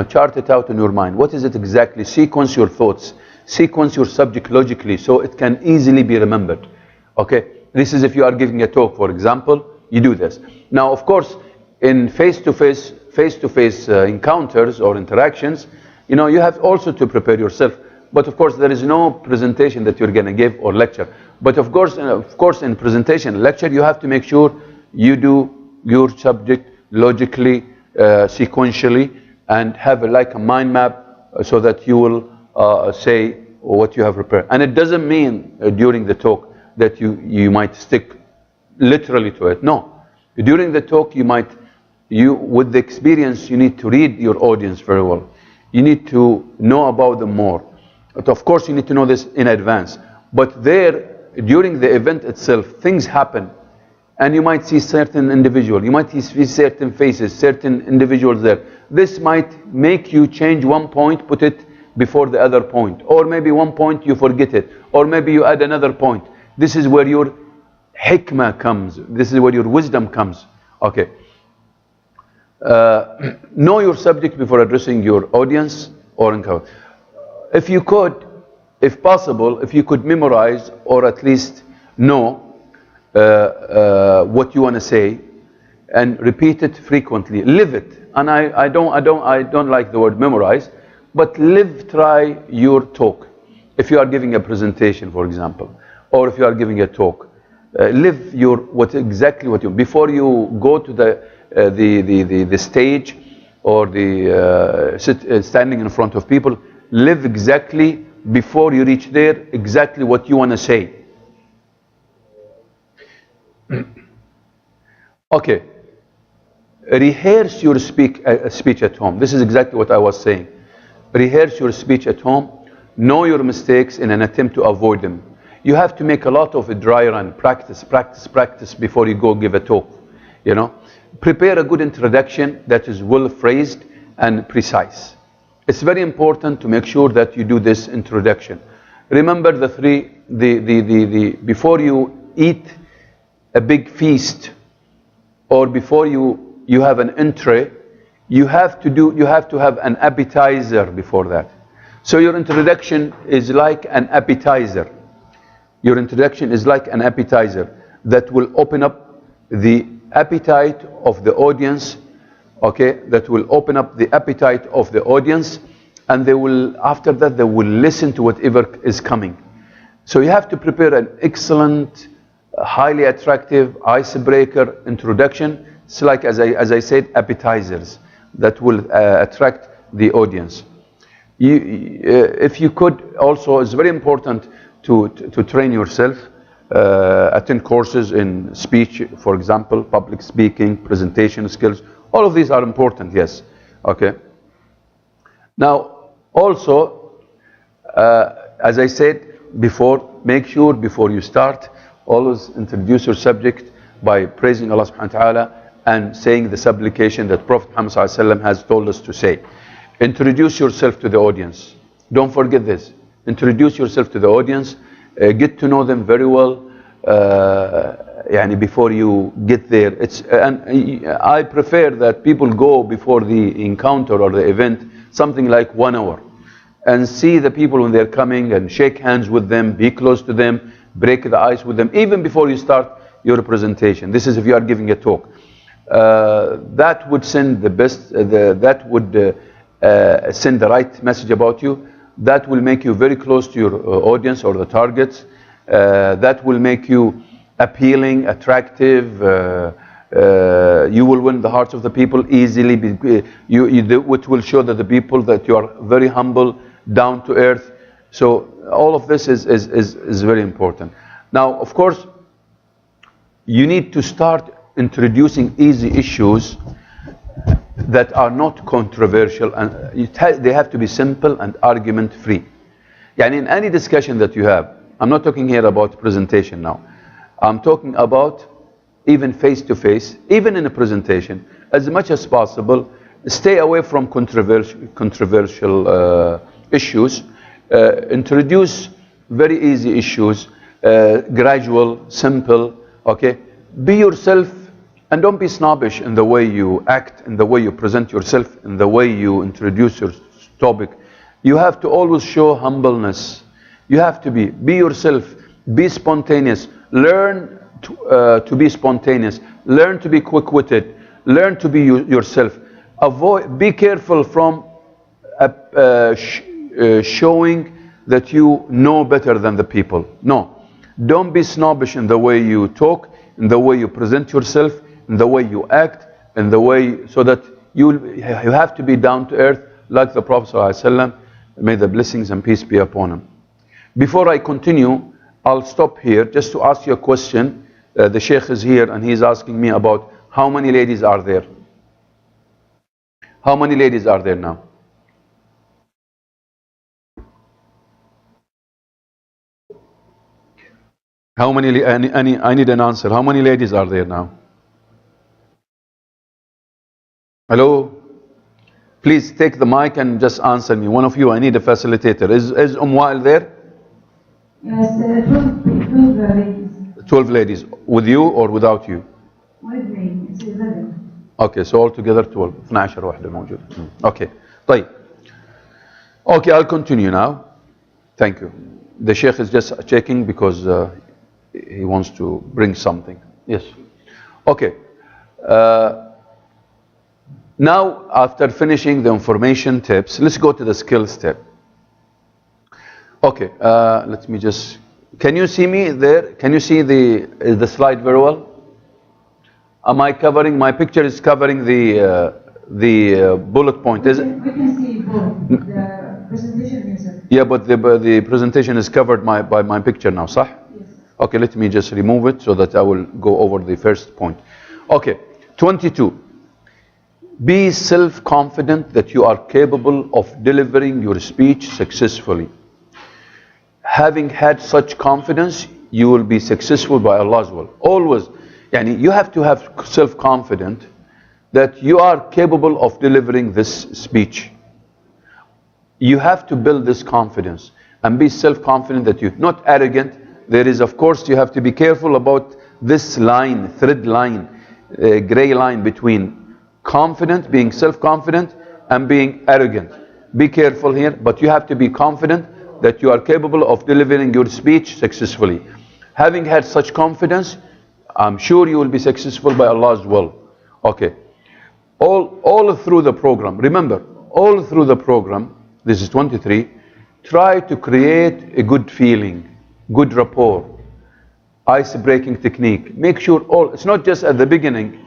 Chart it out in your mind. What is it exactly? Sequence your thoughts. Sequence your subject logically so it can easily be remembered. Okay? This is if you are giving a talk, for example, you do this. Now, of course, in face-to-face encounters or interactions, you have also to prepare yourself. But of course, there is no presentation that you're going to give or lecture. But of course, in presentation, lecture, you have to make sure you do your subject logically, sequentially, and have like a mind map so that you will say what you have prepared. And it doesn't mean during the talk that you might stick literally to it. No. During the talk, with the experience, you need to read your audience very well. You need to know about them more. But of course, you need to know this in advance. But during the event itself, things happen. And you might see certain individuals, you might see certain faces, certain individuals there. This might make you change one point, put it before the other point. Or maybe one point you forget it. Or maybe you add another point. This is where your hikmah comes. This is where your wisdom comes. Okay. Know your subject before addressing your audience or encounter. If you could, if possible, if you could memorize or at least know what you want to say and repeat it frequently, live it. And I don't like the word memorize, but try your talk. If you are giving a presentation, for example, or if you are giving a talk, live exactly what you before you go to the stage or standing in front of people. Live exactly before you reach there exactly what you want to say. Okay. Rehearse your speech at home. This is exactly what I was saying. Rehearse your speech at home. Know your mistakes in an attempt to avoid them. You have to make a lot of a dry run. Practice before you go give a talk. Prepare a good introduction that is well phrased and precise. It's very important to make sure that you do this introduction. Remember before you eat a big feast or before you have an entree, you have to have an appetizer before that. So your introduction is like an appetizer. Your introduction is like an appetizer that will open up the appetite of the audience. Okay, that will open up the appetite of the audience, and after that they will listen to whatever is coming. So you have to prepare an excellent, highly attractive icebreaker introduction. It's like, as I said, appetizers that will attract the audience. If you could also, it's very important to train yourself, attend courses in speech, for example, public speaking, presentation skills. All of these are important, yes. Okay. Now, also, as I said before, make sure before you start, always introduce your subject by praising Allah subhanahu wa ta'ala and saying the supplication that Prophet Muhammad sallallahu alaihi wasallam has told us to say. Introduce yourself to the audience. Don't forget this. Introduce yourself to the audience. Get to know them very well. Before you get there, and I prefer that people go before the encounter or the event something like 1 hour and see the people when they're coming and shake hands with them, be close to them, break the ice with them, even before you start your presentation. This is if you are giving a talk. That would send the best, send the right message about you. That will make you very close to your audience or the targets. That will make you appealing, attractive. You will win the hearts of the people easily. Which will show that the people that you are very humble, down to earth. So all of this is very important. Now, of course, you need to start introducing easy issues that are not controversial, and they have to be simple and argument free. In any discussion that you have, I'm not talking here about presentation now. I'm talking about even face-to-face, even in a presentation, as much as possible, stay away from controversial issues. Introduce very easy issues, gradual, simple, okay? Be yourself and don't be snobbish in the way you act, in the way you present yourself, in the way you introduce your topic. You have to always show humbleness. You have to be yourself, be spontaneous, learn to be spontaneous. Learn to be quick-witted. Learn to be yourself. Be careful from showing that you know better than the people. No. Don't be snobbish in the way you talk, in the way you present yourself, in the way you act, in the way, so that you have to be down to earth like the Prophet ﷺ. May the blessings and peace be upon him. Before I continue, I'll stop here just to ask you a question. The Sheikh is here and he's asking me about how many ladies are there. How many ladies are there now? How many? I need an answer. How many ladies are there now? Hello? Please take the mic and just answer me. One of you, I need a facilitator. Is Wa'il there? Yes, 12 ladies. 12 ladies. With you or without you? With me, it's 11. Okay, so altogether 12. 12 واحدة موجودة. Okay. طيب. Okay, I'll continue now. Thank you. The Sheikh is just checking because he wants to bring something. Yes. Okay. Now, after finishing the information tips, let's go to the skills tip. Okay, let me just, can you see me there? Can you see the slide very well? Am I covering, my picture is covering the bullet point, is it? We can see both. The presentation is. Yeah, but the presentation is covered by my picture now, صح? Yes. Okay, let me just remove it so that I will go over the first point. Okay, 22. Be self-confident that you are capable of delivering your speech successfully. Having had such confidence, you will be successful by Allah's will. Always, you have to have self-confidence that you are capable of delivering this speech. You have to build this confidence and be self-confident that you're not arrogant. There is, of course, you have to be careful about this line, thread line, gray line between confident, being self-confident, and being arrogant. Be careful here, but you have to be confident that you are capable of delivering your speech successfully. Having had such confidence, I'm sure you will be successful by Allah's will. Okay. All through the program, remember, all through the program, this is 23, try to create a good feeling, good rapport, ice-breaking technique. Make sure it's not just at the beginning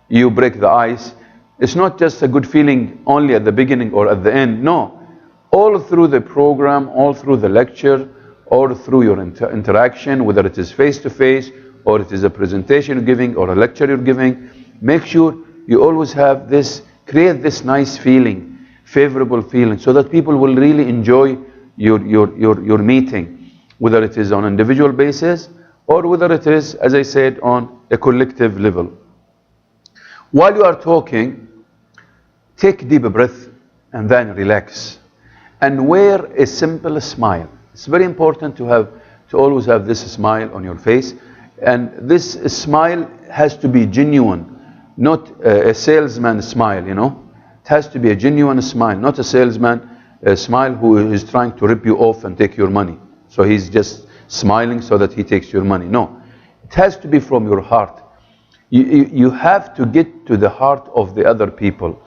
you break the ice. It's not just a good feeling only at the beginning or at the end. No. All through the program, all through the lecture, or through your interaction, whether it is face-to-face, or it is a presentation you're giving, or a lecture you're giving, make sure you always have this, create this nice feeling, favorable feeling, so that people will really enjoy your meeting, whether it is on an individual basis, or whether it is, as I said, on a collective level. While you are talking, take a deep breath and then relax. And wear a simple smile. It's very important to always have this smile on your face. And this smile has to be genuine, not a salesman smile, It has to be a genuine smile, not a salesman smile who is trying to rip you off and take your money. So he's just smiling so that he takes your money. No, it has to be from your heart. You have to get to the heart of the other people.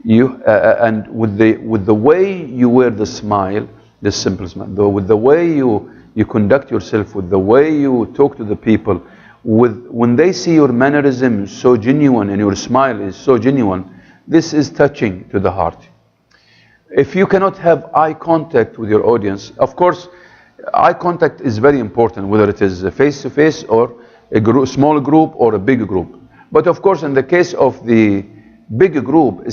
And with the way you wear the smile, the simple smile, with the way you conduct yourself, with the way you talk to the people, when they see your mannerism so genuine and your smile is so genuine, this is touching to the heart. If you cannot have eye contact with your audience, of course, eye contact is very important, whether it is face-to-face or a small group or a big group. But of course, in the case of the big group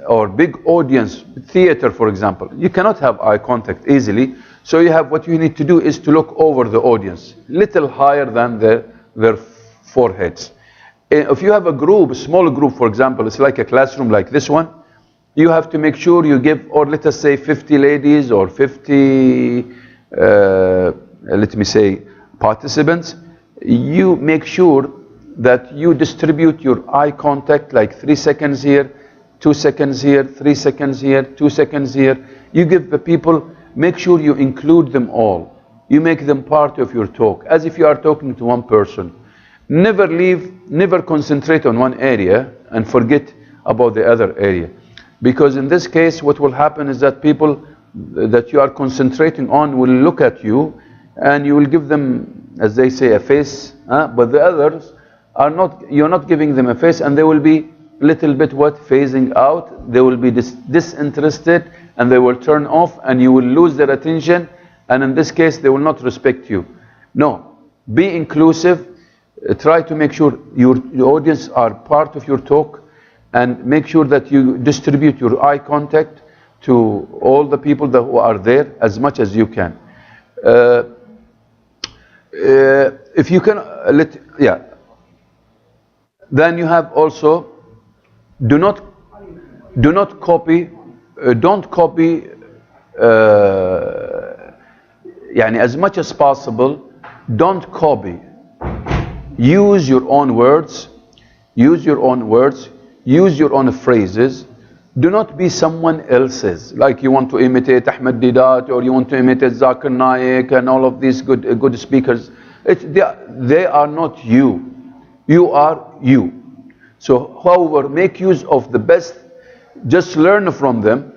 or big audience, theater for example, you cannot have eye contact easily. So what you need to do is to look over the audience, little higher than their foreheads. If you have a small group for example, it's like a classroom like this one, you have to make sure you give, or let us say 50 ladies or 50, let me say, participants. You make sure that you distribute your eye contact like 3 seconds here, 2 seconds here, 3 seconds here, 2 seconds here. You give the people, make sure you include them all. You make them part of your talk, as if you are talking to one person. Never concentrate on one area and forget about the other area. Because in this case, what will happen is that people that you are concentrating on will look at you and you will give them, as they say, a face, but the others are not, you're not giving them a face, and they will be little bit phasing out. They will be disinterested and they will turn off and you will lose their attention, and in this case they will not respect you. No, be inclusive. Try to make sure your audience are part of your talk, and make sure that you distribute your eye contact to all the people who are there as much as you can. If you can then you have also, don't copy as much as possible, don't copy. Use your own words, use your own phrases. Do not be someone else's, like you want to imitate Ahmed Didat or you want to imitate Zakir Naik and all of these good speakers. They are not you. You are you. So, however, make use of the best. Just learn from them.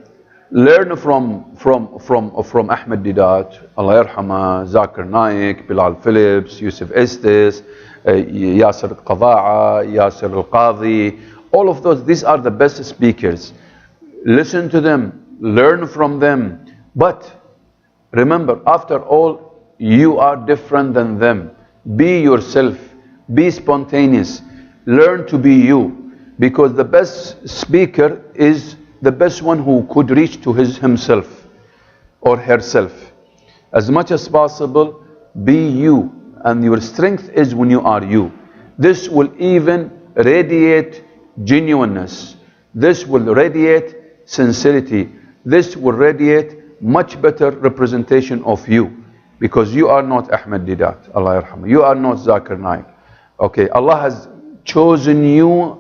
Learn from Ahmed Didat, Allah Yarhama, Zakir Naik, Bilal Phillips, Yusuf Estes, Yasser Qada'a, Yasser Al-Qadhi. All of those, these are the best speakers. Listen to them, learn from them. But remember, after all, you are different than them. Be yourself, be spontaneous, learn to be you. Because the best speaker is the best one who could reach to himself or herself. As much as possible, be you. And your strength is when you are you. This will even radiate genuineness. This will radiate sincerity. This will radiate much better representation of you. Because you are not Ahmed Didat, Allah Yarham. You are not Zakir Naik. Okay, Allah has chosen you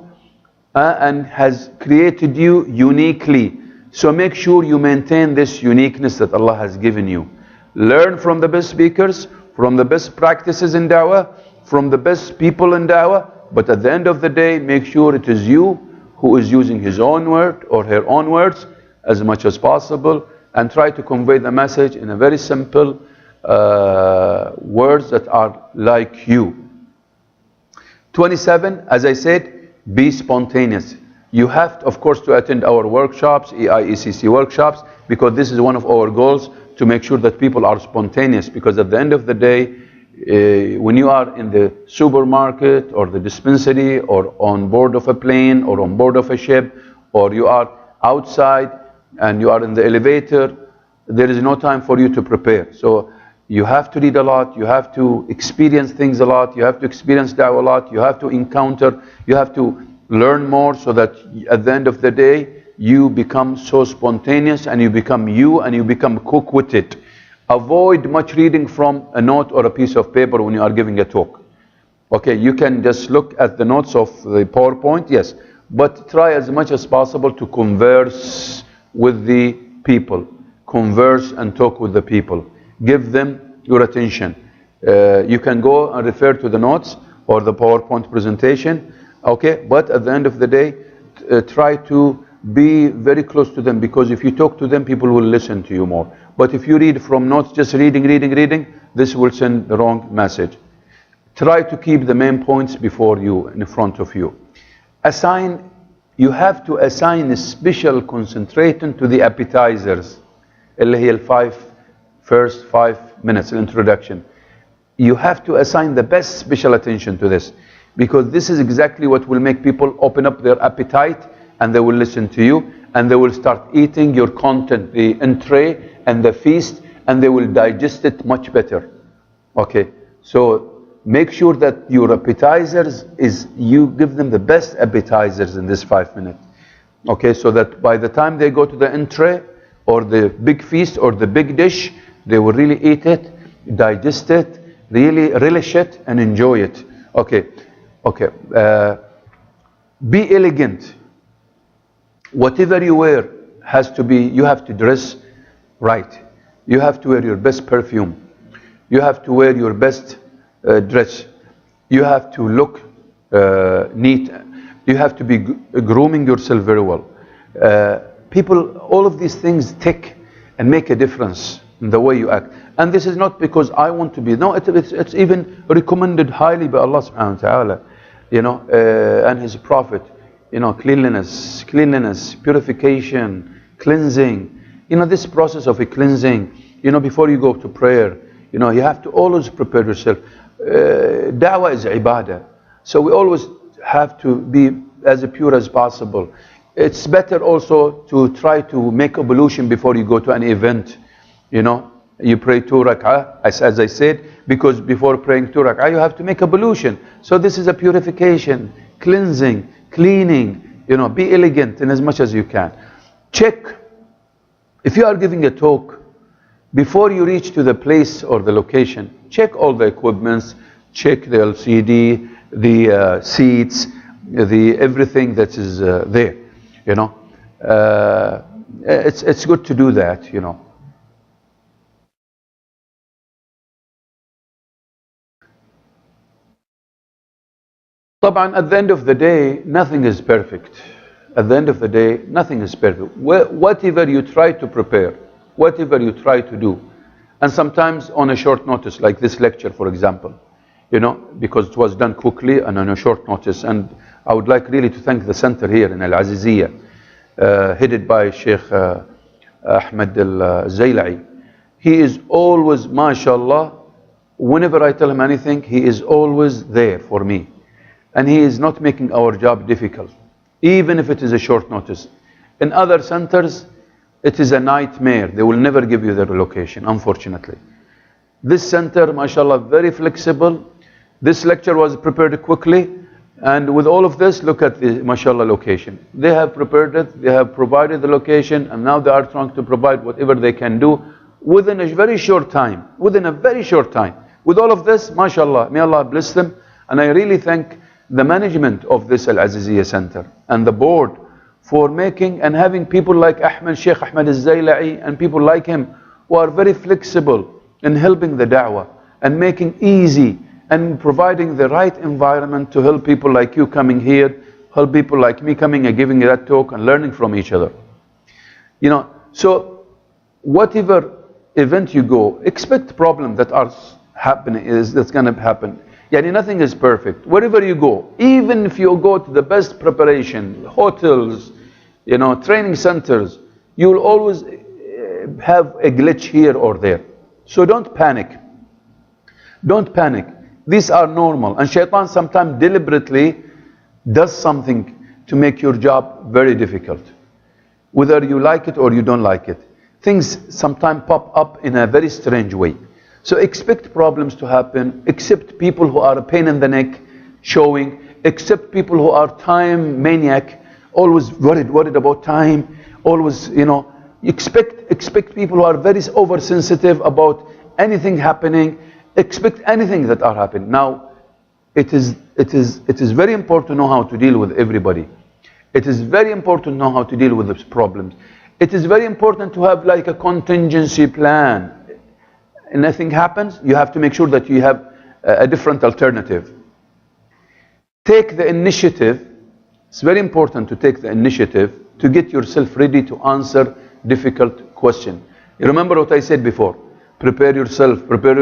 and has created you uniquely. So make sure you maintain this uniqueness that Allah has given you. Learn from the best speakers, from the best practices in da'wah, from the best people in da'wah, but at the end of the day, make sure it is you who is using his own word or her own words as much as possible, and try to convey the message in a very simple words that are like you. 27, as I said, be spontaneous. You have, of course, to attend our workshops, EIECC workshops, because this is one of our goals, to make sure that people are spontaneous. Because at the end of the day, when you are in the supermarket or the dispensary or on board of a plane or on board of a ship, or you are outside and you are in the elevator, there is no time for you to prepare. So you have to read a lot, you have to experience things a lot, you have to experience da'wah a lot, you have to encounter, you have to learn more, so that at the end of the day, you become so spontaneous and you become you and you become quick-witted. Avoid much reading from a note or a piece of paper when you are giving a talk. Okay, you can just look at the notes of the PowerPoint, yes, but try as much as possible to converse with the people. Converse and talk with the people. Give them your attention. You can go and refer to the notes or the PowerPoint presentation, okay, but at the end of the day, try to be very close to them, because if you talk to them, people will listen to you more. But if you read from notes, just reading, this will send the wrong message. Try to keep the main points before you, in front of you. You have to assign a special concentration to the appetizers. اللي هي first 5 minutes introduction. You have to assign the best special attention to this, because this is exactly what will make people open up their appetite, and they will listen to you, and they will start eating your content, the entree and the feast, and they will digest it much better. Okay, so make sure that your appetizers you give them the best appetizers in this 5 minutes. Okay, so that by the time they go to the entree or the big feast or the big dish, they will really eat it, digest it, really relish it and enjoy it. Okay, be elegant. Whatever you wear has to be, you have to dress right. You have to wear your best perfume. You have to wear your best dress. You have to look neat. You have to be grooming yourself very well. People, all of these things take and make a difference in the way you act. And this is not because I want to be. No, it's even recommended highly by Allah subhanahu wa ta'ala, you know, and His Prophet. You know, cleanliness, purification, cleansing. You know, this process of a cleansing, you know, before you go to prayer, you know, you have to always prepare yourself. Dawah is ibadah. So we always have to be as pure as possible. It's better also to try to make ablution before you go to an event. You know, you pray 2 rak'ah, as I said, because before praying 2 rak'ah, you have to make ablution. So this is a purification, cleansing, cleaning, you know, be elegant in as much as you can. Check, if you are giving a talk, before you reach to the place or the location, check all the equipments, check the LCD, the seats, the everything that is there, you know. It's good to do that, you know. طبعا at the end of the day, nothing is perfect. At the end of the day, nothing is perfect. Whatever you try to prepare, whatever you try to do, and sometimes on a short notice, like this lecture, for example, you know, because it was done quickly and on a short notice. And I would like really to thank the center here in Al-Aziziyya, headed by Sheikh Ahmed Al-Zayla'i. He is always, mashallah, whenever I tell him anything, he is always there for me. And he is not making our job difficult, even if it is a short notice. In other centers, it is a nightmare. They will never give you their location, unfortunately. This center, mashallah, very flexible. This lecture was prepared quickly. And with all of this, look at the, mashallah, location. They have prepared it, they have provided the location, and now they are trying to provide whatever they can do within a very short time. Within a very short time. With all of this, mashallah, may Allah bless them. And I really thank the management of this Al-Aziziyya Center and the board for making and having people like Sheikh Ahmed Al-Zayla'i and people like him who are very flexible in helping the da'wah and making easy and providing the right environment to help people like you coming here, help people like me coming and giving that talk and learning from each other. You know, so whatever event you go, expect problems that are happening, that's going to happen. Yani nothing is perfect. Wherever you go, even if you go to the best preparation, hotels, you know, training centers, you will always have a glitch here or there. So don't panic. Don't panic. These are normal. And shaitan sometimes deliberately does something to make your job very difficult. Whether you like it or you don't like it. Things sometimes pop up in a very strange way. So expect problems to happen, accept people who are a pain in the neck showing, accept people who are time maniac, always worried about time, always, you know, expect people who are very oversensitive about anything happening, expect anything that are happening. Now, it is very important to know how to deal with everybody. It is very important to know how to deal with these problems. It is very important to have like a contingency plan. And nothing happens, you have to make sure that you have a different alternative. Take the initiative. It's very important to take the initiative to get yourself ready to answer difficult questions. You remember what I said before. Prepare yourself, prepare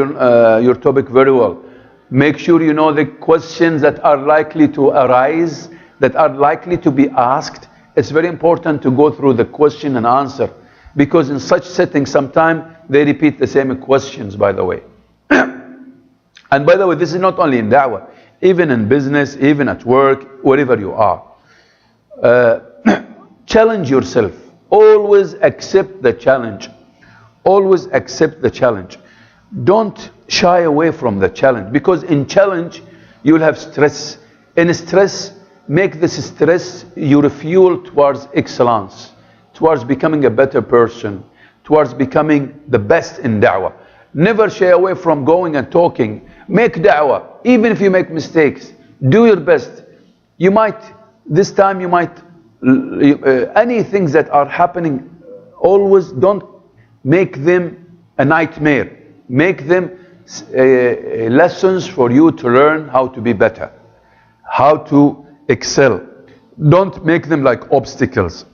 your topic very well. Make sure you know the questions that are likely to arise, that are likely to be asked. It's very important to go through the question and answer. Because in such settings, sometimes they repeat the same questions, by the way. And by the way, this is not only in da'wah, even in business, even at work, wherever you are. Challenge yourself. Always accept the challenge. Always accept the challenge. Don't shy away from the challenge. Because in challenge, you'll have stress. In stress, make this stress your fuel towards excellence, towards becoming a better person, towards becoming the best in da'wah. Never shy away from going and talking. Make da'wah, even if you make mistakes. Do your best. You might, this time you might, any things that are happening, always don't make them a nightmare. Make them lessons for you to learn how to be better, how to excel. Don't make them like obstacles.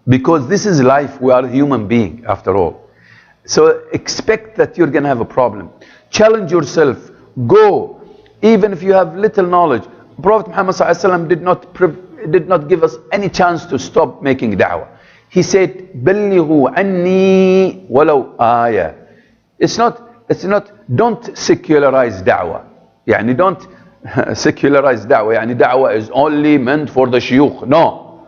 Because this is life. We are a human being after all. So expect that you're going to have a problem. Challenge yourself. Go. Even if you have little knowledge. Prophet Muhammad ﷺ did not give us any chance to stop making da'wah. He said, بَلِّغُوا عَنِّي وَلَوْ آيَةً. It's not, don't secularize da'wah. يعني don't secularize da'wah. يعني da'wah is only meant for the shuyukh. No.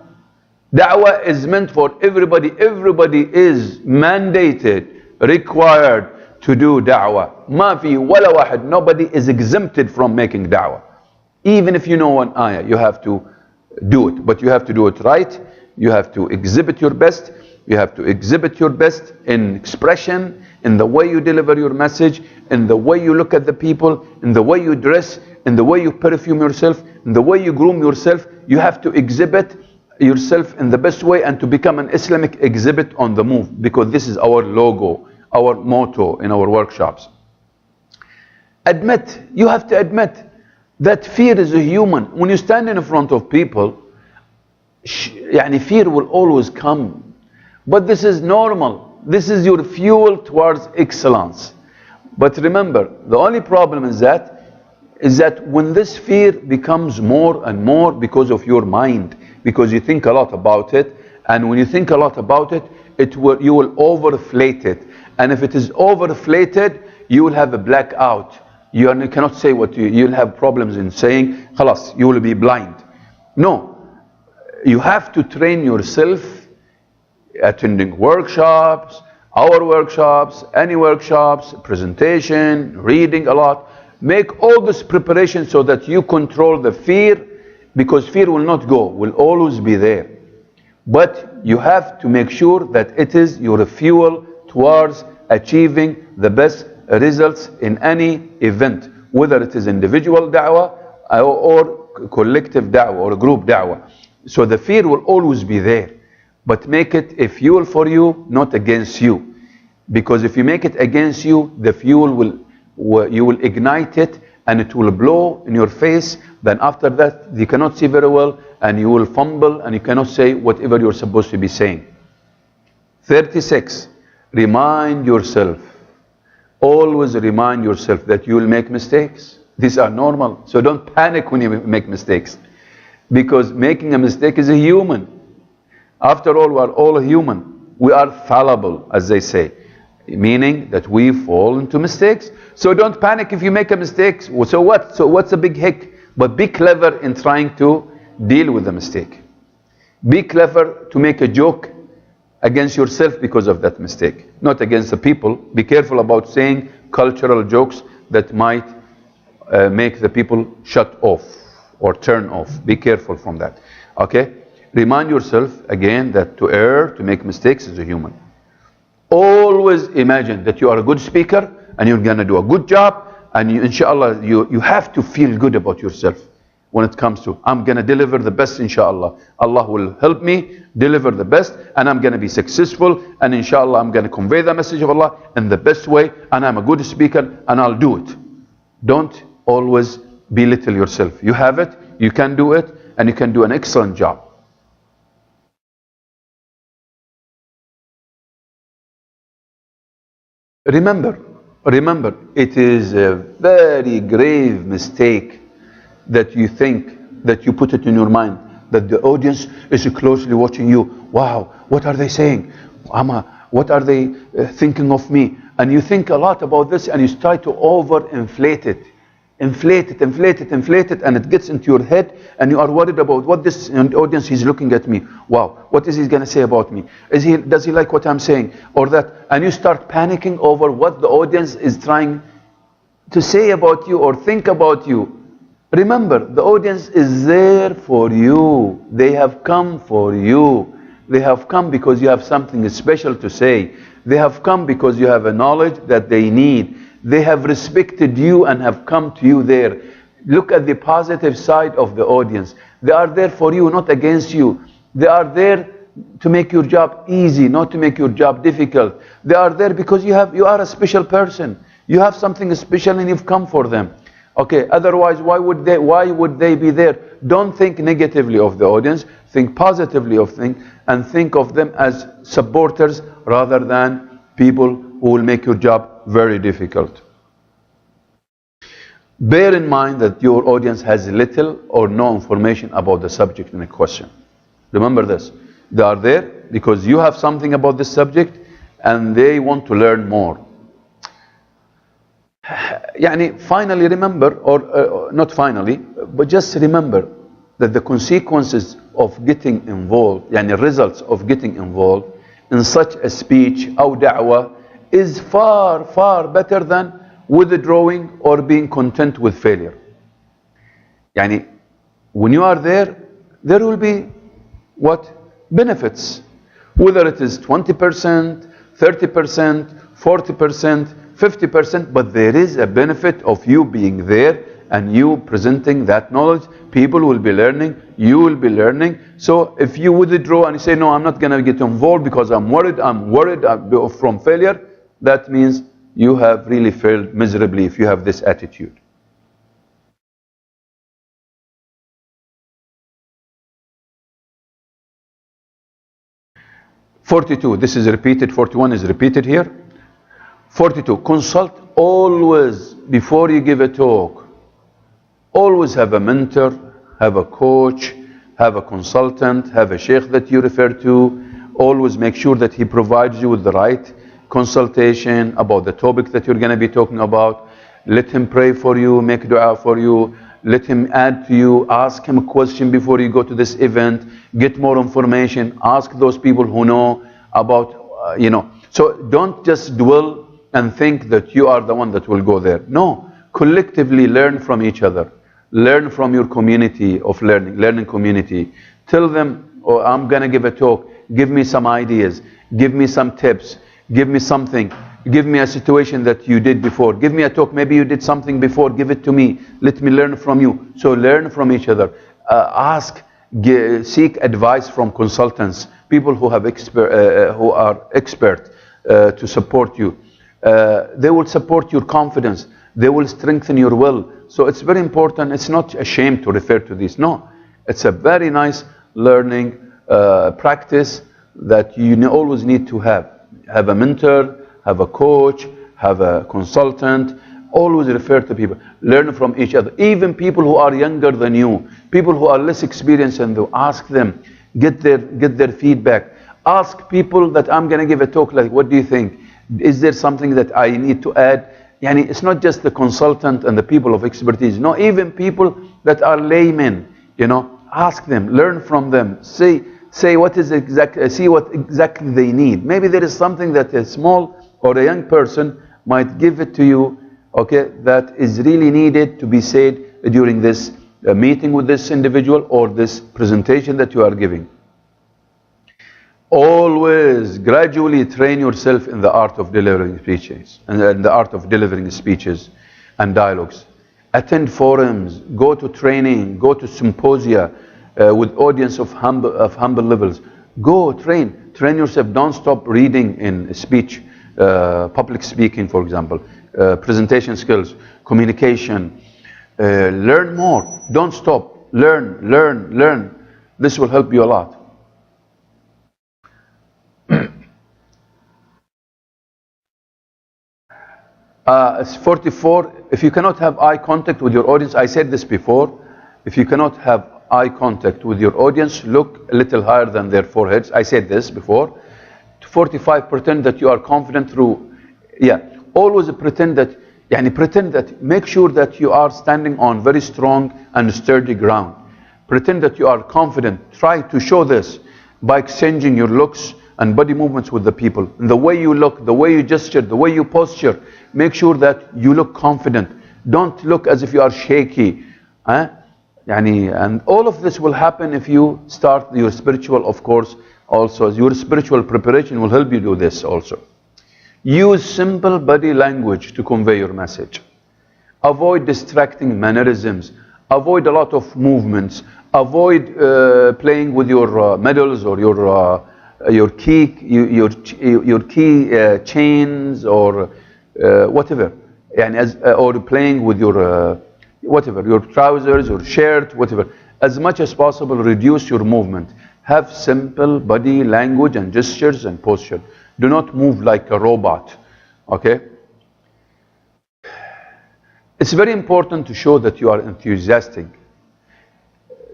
Da'wah is meant for everybody. Everybody is mandated, required to do da'wah. ما في ولا واحد. Nobody is exempted from making da'wah. Even if you know one ayah, you have to do it. But you have to do it right. You have to exhibit your best. You have to exhibit your best in expression, in the way you deliver your message, in the way you look at the people, in the way you dress, in the way you perfume yourself, in the way you groom yourself. You have to exhibit yourself in the best way and to become an Islamic exhibit on the move, because this is our logo, our motto in our workshops. Admit, you have to admit that fear is a human. When you stand in front of people, fear will always come. But this is normal. This is your fuel towards excellence. But remember, the only problem is that when this fear becomes more and more because of your mind, because you think a lot about it, and when you think a lot about it, you will overflate it. And if it is overflated, you will have a blackout. You cannot say what you'll have problems in saying, khalas, you will be blind. No. You have to train yourself attending workshops, our workshops, any workshops, presentation, reading a lot. Make all this preparation so that you control the fear, because fear will not go, will always be there. But you have to make sure that it is your fuel towards achieving the best results in any event, whether it is individual da'wah or collective da'wah or group da'wah. So the fear will always be there, but make it a fuel for you, not against you. Because if you make it against you, the fuel you will ignite it and it will blow in your face. Then after that, you cannot see very well and you will fumble and you cannot say whatever you're supposed to be saying. 36. Remind yourself. Always remind yourself that you will make mistakes. These are normal. So don't panic when you make mistakes. Because making a mistake is a human. After all, we are all human. We are fallible, as they say. Meaning that we fall into mistakes. So don't panic if you make a mistake. So what? So what's a big heck? But be clever in trying to deal with the mistake. Be clever to make a joke against yourself because of that mistake, not against the people. Be careful about saying cultural jokes that might make the people shut off or turn off. Be careful from that. Okay? Remind yourself again that to err, to make mistakes is a human. Always imagine that you are a good speaker and you're going to do a good job, and inshallah you have to feel good about yourself when it comes to, I'm going to deliver the best inshallah. Allah will help me deliver the best and I'm going to be successful, and inshallah I'm going to convey the message of Allah in the best way, and I'm a good speaker and I'll do it. Don't always belittle yourself. You have it, you can do it, and you can do an excellent job. Remember, it is a very grave mistake that you think, that you put it in your mind, that the audience is closely watching you. Wow, what are they saying? What are they thinking of me? And you think a lot about this and you try to overinflate it. Inflate it, and it gets into your head, and you are worried about what this audience is looking at me. Wow, what is he going to say about me? Does he like what I'm saying? Or that, and you start panicking over what the audience is trying to say about you or think about you. Remember, the audience is there for you. They have come for you. They have come because you have something special to say. They have come because you have a knowledge that they need. They have respected you and have come to you there. Look at the positive side of the audience. They are there for you, not against you. They are there to make your job easy, not to make your job difficult. They are there because you are a special person. You have something special and you've come for them. Okay, otherwise why would they be there? Don't think negatively of the audience, think positively of things, and think of them as supporters rather than people who will make your job very difficult. Bear in mind that your audience has little or no information about the subject in question. Remember this. They are there because you have something about this subject and they want to learn more. Finally remember, or not finally, but just remember that the consequences of getting involved, results of getting involved in such a speech or da'wah is far, far better than withdrawing or being content with failure. When you are there, there will be what? Benefits. Whether it is 20%, 30%, 40%, 50%, but there is a benefit of you being there and you presenting that knowledge. People will be learning, you will be learning. So if you withdraw and you say, no, I'm not going to get involved because I'm worried from failure, that means you have really failed miserably if you have this attitude. (42). This is repeated. 41 is repeated here. 42. Consult always before you give a talk. Always have a mentor, have a coach, have a consultant, have a sheikh that you refer to. Always make sure that he provides you with the right consultation about the topic that you're going to be talking about. Let him pray for you, make dua for you. Let him add to you. Ask him a question before you go to this event. Get more information. Ask those people who know about, So don't just dwell and think that you are the one that will go there. No, collectively learn from each other. Learn from your community of learning community. Tell them, oh, I'm going to give a talk. Give me some ideas. Give me some tips. Give me something. Give me a situation that you did before. Give me a talk. Maybe you did something before. Give it to me. Let me learn from you. So learn from each other. Seek advice from consultants, people who have who are expert to support you. They will support your confidence. They will strengthen your will. So it's very important. It's not a shame to refer to this. No, it's a very nice learning practice that you always need to have. Have a mentor, have a coach, have a consultant. Always refer to people. Learn from each other. Even people who are younger than you, people who are less experienced than you, ask them. Get their feedback. Ask people that I'm going to give a talk like, what do you think? Is there something that I need to add? It's not just the consultant and the people of expertise. No, even people that are laymen, ask them, learn from them. Say what is see what exactly they need. Maybe there is something that a small or a young person might give it to you, okay, that is really needed to be said during this meeting with this individual or this presentation that you are giving. Always gradually train yourself in the art of delivering speeches and the art of delivering speeches and dialogues. Attend forums, go to training, go to symposia with audience of humble levels. Go train yourself. Don't stop reading in speech, public speaking, for example, presentation skills, communication. Learn more. Don't stop. Learn. This will help you a lot. It's 44. If you cannot have eye contact with your audience, I said this before, if you cannot have eye contact with your audience, look a little higher than their foreheads. I said this before. 45, pretend that you are confident through, always pretend that, make sure that you are standing on very strong and sturdy ground. Pretend that you are confident. Try to show this by exchanging your looks and body movements with the people. And the way you look, the way you gesture, the way you posture, make sure that you look confident. Don't look as if you are shaky. And all of this will happen if you start your spiritual, of course, also. Your spiritual preparation will help you do this also. Use simple body language to convey your message. Avoid distracting mannerisms. Avoid a lot of movements. Avoid playing with your medals or your key chains or whatever. يعني or playing with your whatever, your trousers or shirt, whatever. As much as possible, reduce your movement. Have simple body language and gestures and posture. Do not move like a robot, okay? It's very important to show that you are enthusiastic.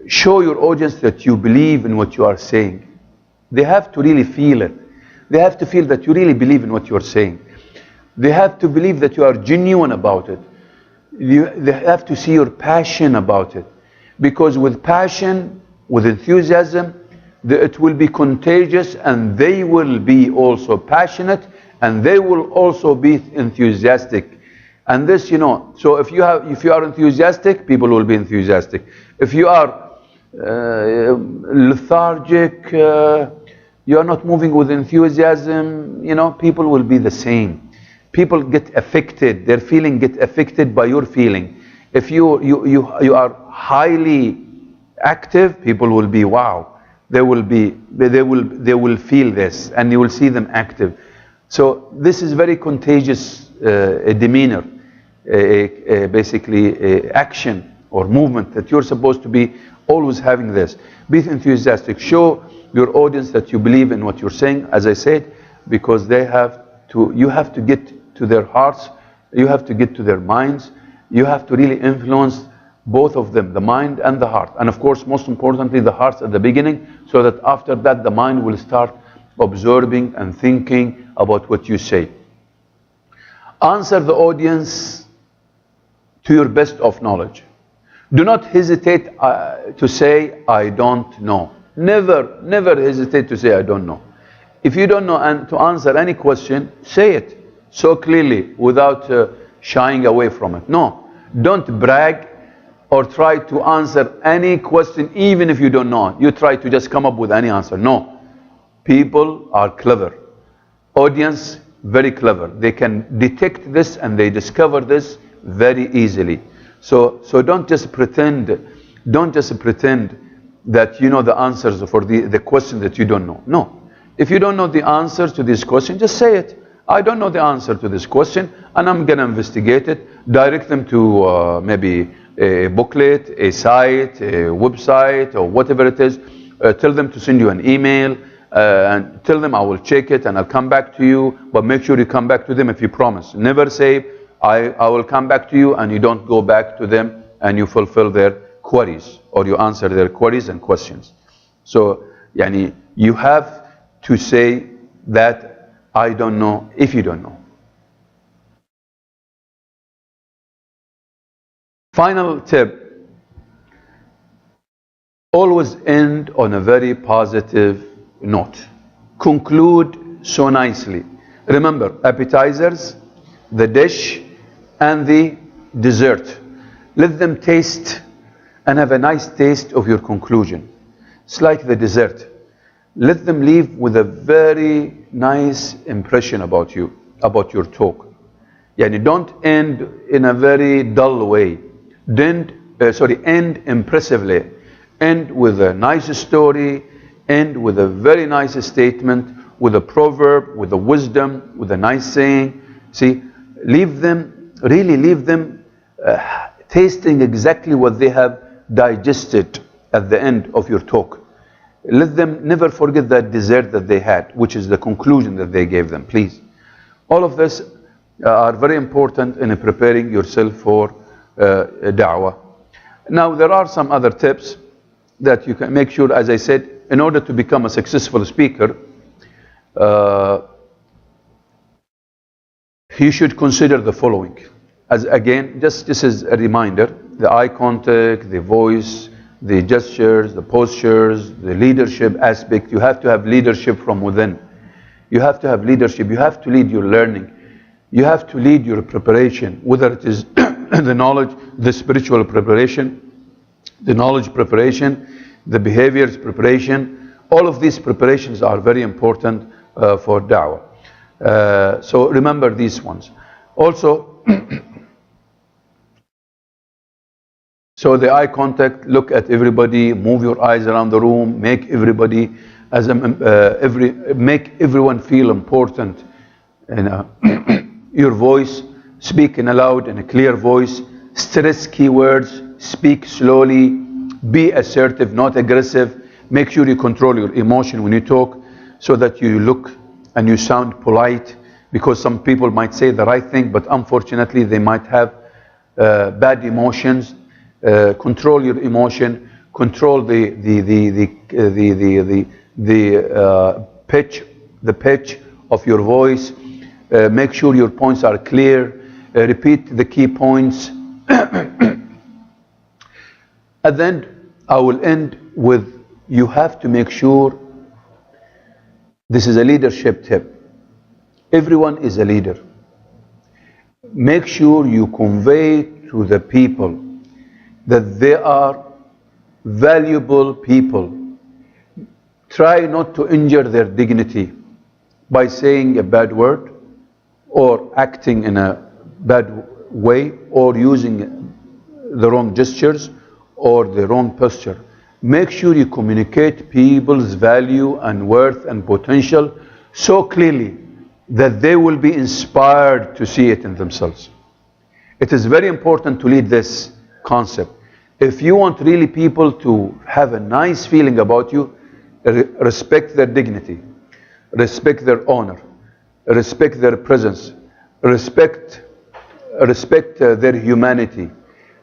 Show your audience that you believe in what you are saying. They have to really feel it. They have to feel that you really believe in what you are saying. They have to believe that you are genuine about it. They have to see your passion about it. Because with passion, with enthusiasm, it will be contagious, and they will be also passionate, and they will also be enthusiastic. And this, you know, so if you are enthusiastic, people will be enthusiastic. If you are lethargic, you are not moving with enthusiasm, you know, people will be the same. People get affected, their feeling get affected by your feeling. If you are highly active, people will be, wow. They will feel this, and you will see them active. So this is very contagious demeanor, basically action or movement that you're supposed to be always having this. Be enthusiastic. Show your audience that you believe in what you're saying, as I said, because you have to get to their hearts, you have to get to their minds, you have to really influence both of them, the mind and the heart. And of course, most importantly, the heart at the beginning, so that after that, the mind will start observing and thinking about what you say. Answer the audience to your best of knowledge. Do not hesitate to say, I don't know. Never, never hesitate to say, I don't know. If you don't know, and to answer any question, say it so clearly without shying away from it. No, don't brag or try to answer any question even if you don't know. You try to just come up with any answer. No. People are clever. Audience, very clever. They can detect this and they discover this very easily. So don't just pretend that you know the answers for the question that you don't know. No. If you don't know the answers to this question, just say it. I don't know the answer to this question, and I'm going to investigate it. Direct them to maybe a booklet, a site, a website, or whatever it is. Tell them to send you an email, and tell them I will check it and I'll come back to you. But make sure you come back to them if you promise. Never say, I will come back to you, and you don't go back to them and you fulfill their queries or you answer their queries and questions. So, yani, you have to say that I don't know if you don't know. Final tip, always end on a very positive note. Conclude so nicely. Remember, appetizers, the dish, and the dessert. Let them taste and have a nice taste of your conclusion. It's like the dessert. Let them leave with a very nice impression about you, about your talk. Yani don't end in a very dull way. End impressively. End with a nice story. End with a very nice statement, with a proverb, with a wisdom, with a nice saying. See, leave them tasting exactly what they have digested at the end of your talk. Let them never forget that dessert that they had, which is the conclusion that they gave them, please. All of this are very important in preparing yourself for da'wah. Now, there are some other tips that you can make sure, as I said, in order to become a successful speaker, you should consider the following. As again, just this is a reminder, the eye contact, the voice, the gestures, the postures, the leadership aspect. You have to have leadership from within. You have to have leadership. You have to lead your learning. You have to lead your preparation, whether it is the knowledge, the spiritual preparation, the knowledge preparation, the behaviors preparation. All of these preparations are very important for da'wah. So remember these ones. Also, so the eye contact, look at everybody, move your eyes around the room, make everybody, make everyone feel important. And your voice, speak in a loud and a clear voice, stress keywords, speak slowly, be assertive, not aggressive. Make sure you control your emotion when you talk so that you look and you sound polite, because some people might say the right thing, but unfortunately they might have bad emotions. Control your emotion, control the pitch of your voice. Make sure your points are clear. Repeat the key points. And then I will end with, you have to make sure, this is a leadership tip. Everyone is a leader. Make sure you convey to the people that they are valuable people. Try not to injure their dignity by saying a bad word or acting in a bad way or using the wrong gestures or the wrong posture. Make sure you communicate people's value and worth and potential so clearly that they will be inspired to see it in themselves. It is very important to lead this concept. If you want really people to have a nice feeling about you, respect their dignity, respect their honor, respect their presence, respect their humanity,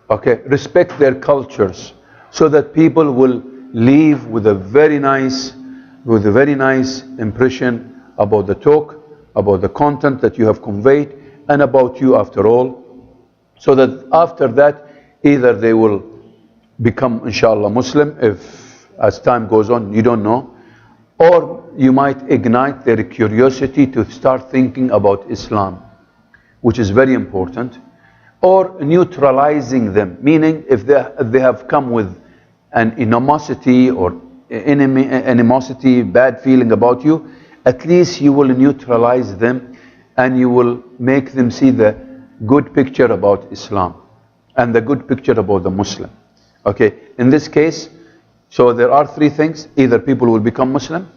okay? Respect their cultures, so that people will leave with a very nice impression about the talk, about the content that you have conveyed, and about you after all, so that after that either they will become inshallah Muslim, if as time goes on, you don't know, or you might ignite their curiosity to start thinking about Islam, which is very important, or neutralizing them, meaning if they have come with an animosity or animosity, bad feeling about you, at least you will neutralize them and you will make them see the good picture about Islam and the good picture about the Muslim. Okay, in this case, so there are three things: either people will become Muslim,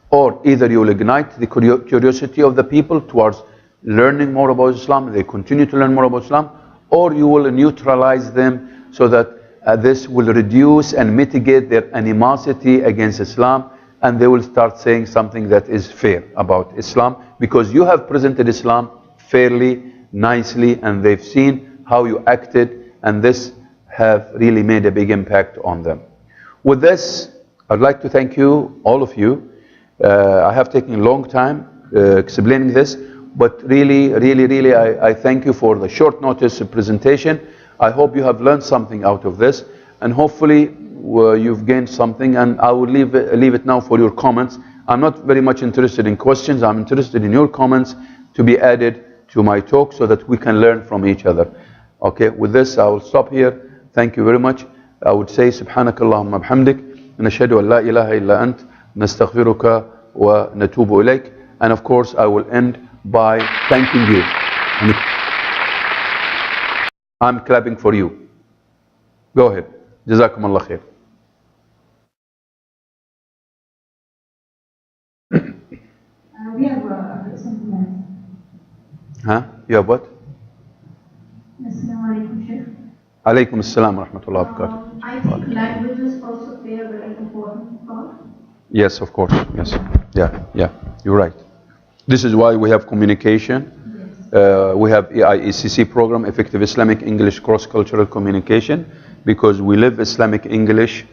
or either you will ignite the curiosity of the people towards learning more about Islam, they continue to learn more about Islam, or you will neutralize them so that this will reduce and mitigate their animosity against Islam, and they will start saying something that is fair about Islam, because you have presented Islam fairly, nicely, and they've seen how you acted, and this have really made a big impact on them. With this, I'd like to thank you, all of you. I have taken a long time explaining this, but really, I thank you for the short notice presentation. I hope you have learned something out of this, and hopefully you've gained something, and I will leave it now for your comments. I'm not very much interested in questions. I'm interested in your comments to be added to my talk so that we can learn from each other. Okay, with this, I will stop here. Thank you very much. I would say, سبحانك اللهم بحمدك نشهد أن لا إله إلا أنت نستغفرك ونتوب إليك. And of course, I will end by thanking you. I'm clapping for you. Go ahead. جزاكم الله خير. We have something else. Huh? You have what? Assalamu alaikum, Sheikh. Alaykum assalam wa rahmatullahi wa barakatuh. I think languages also play a very important part. Yes, of course. Yes. Yeah. You're right. This is why we have communication. Yes. We have EIECC program, Effective Islamic English Cross-Cultural Communication, because we live Islamic English,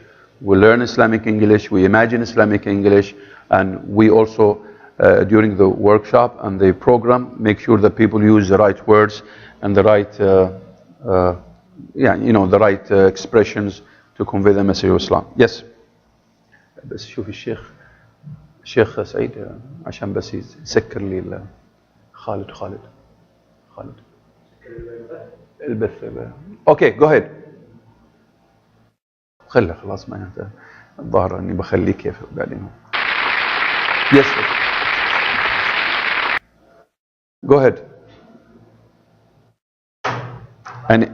we learn Islamic English, we imagine Islamic English, and we also, during the workshop and the program, make sure that people use the right words and the right, the right expressions to convey the message of Islam. Yes. بس شوف الشيخ سعيد عشان بس يسكر لي خالد البث. اوكي جو هيد. خلاص ما انت الظاهر اني بخليك كيف بعدين. Yes. Go ahead.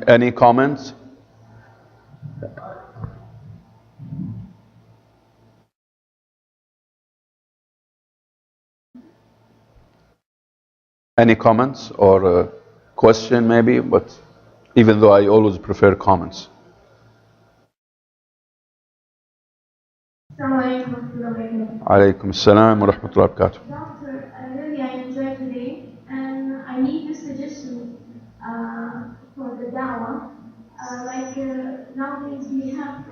Any comments? Any comments or question maybe, but even though I always prefer comments. Alaykum assalam wa rahmatullahi wa barakatuh. Doctor, really I enjoyed today, and I need your suggestion for the Dawah. Nowadays we have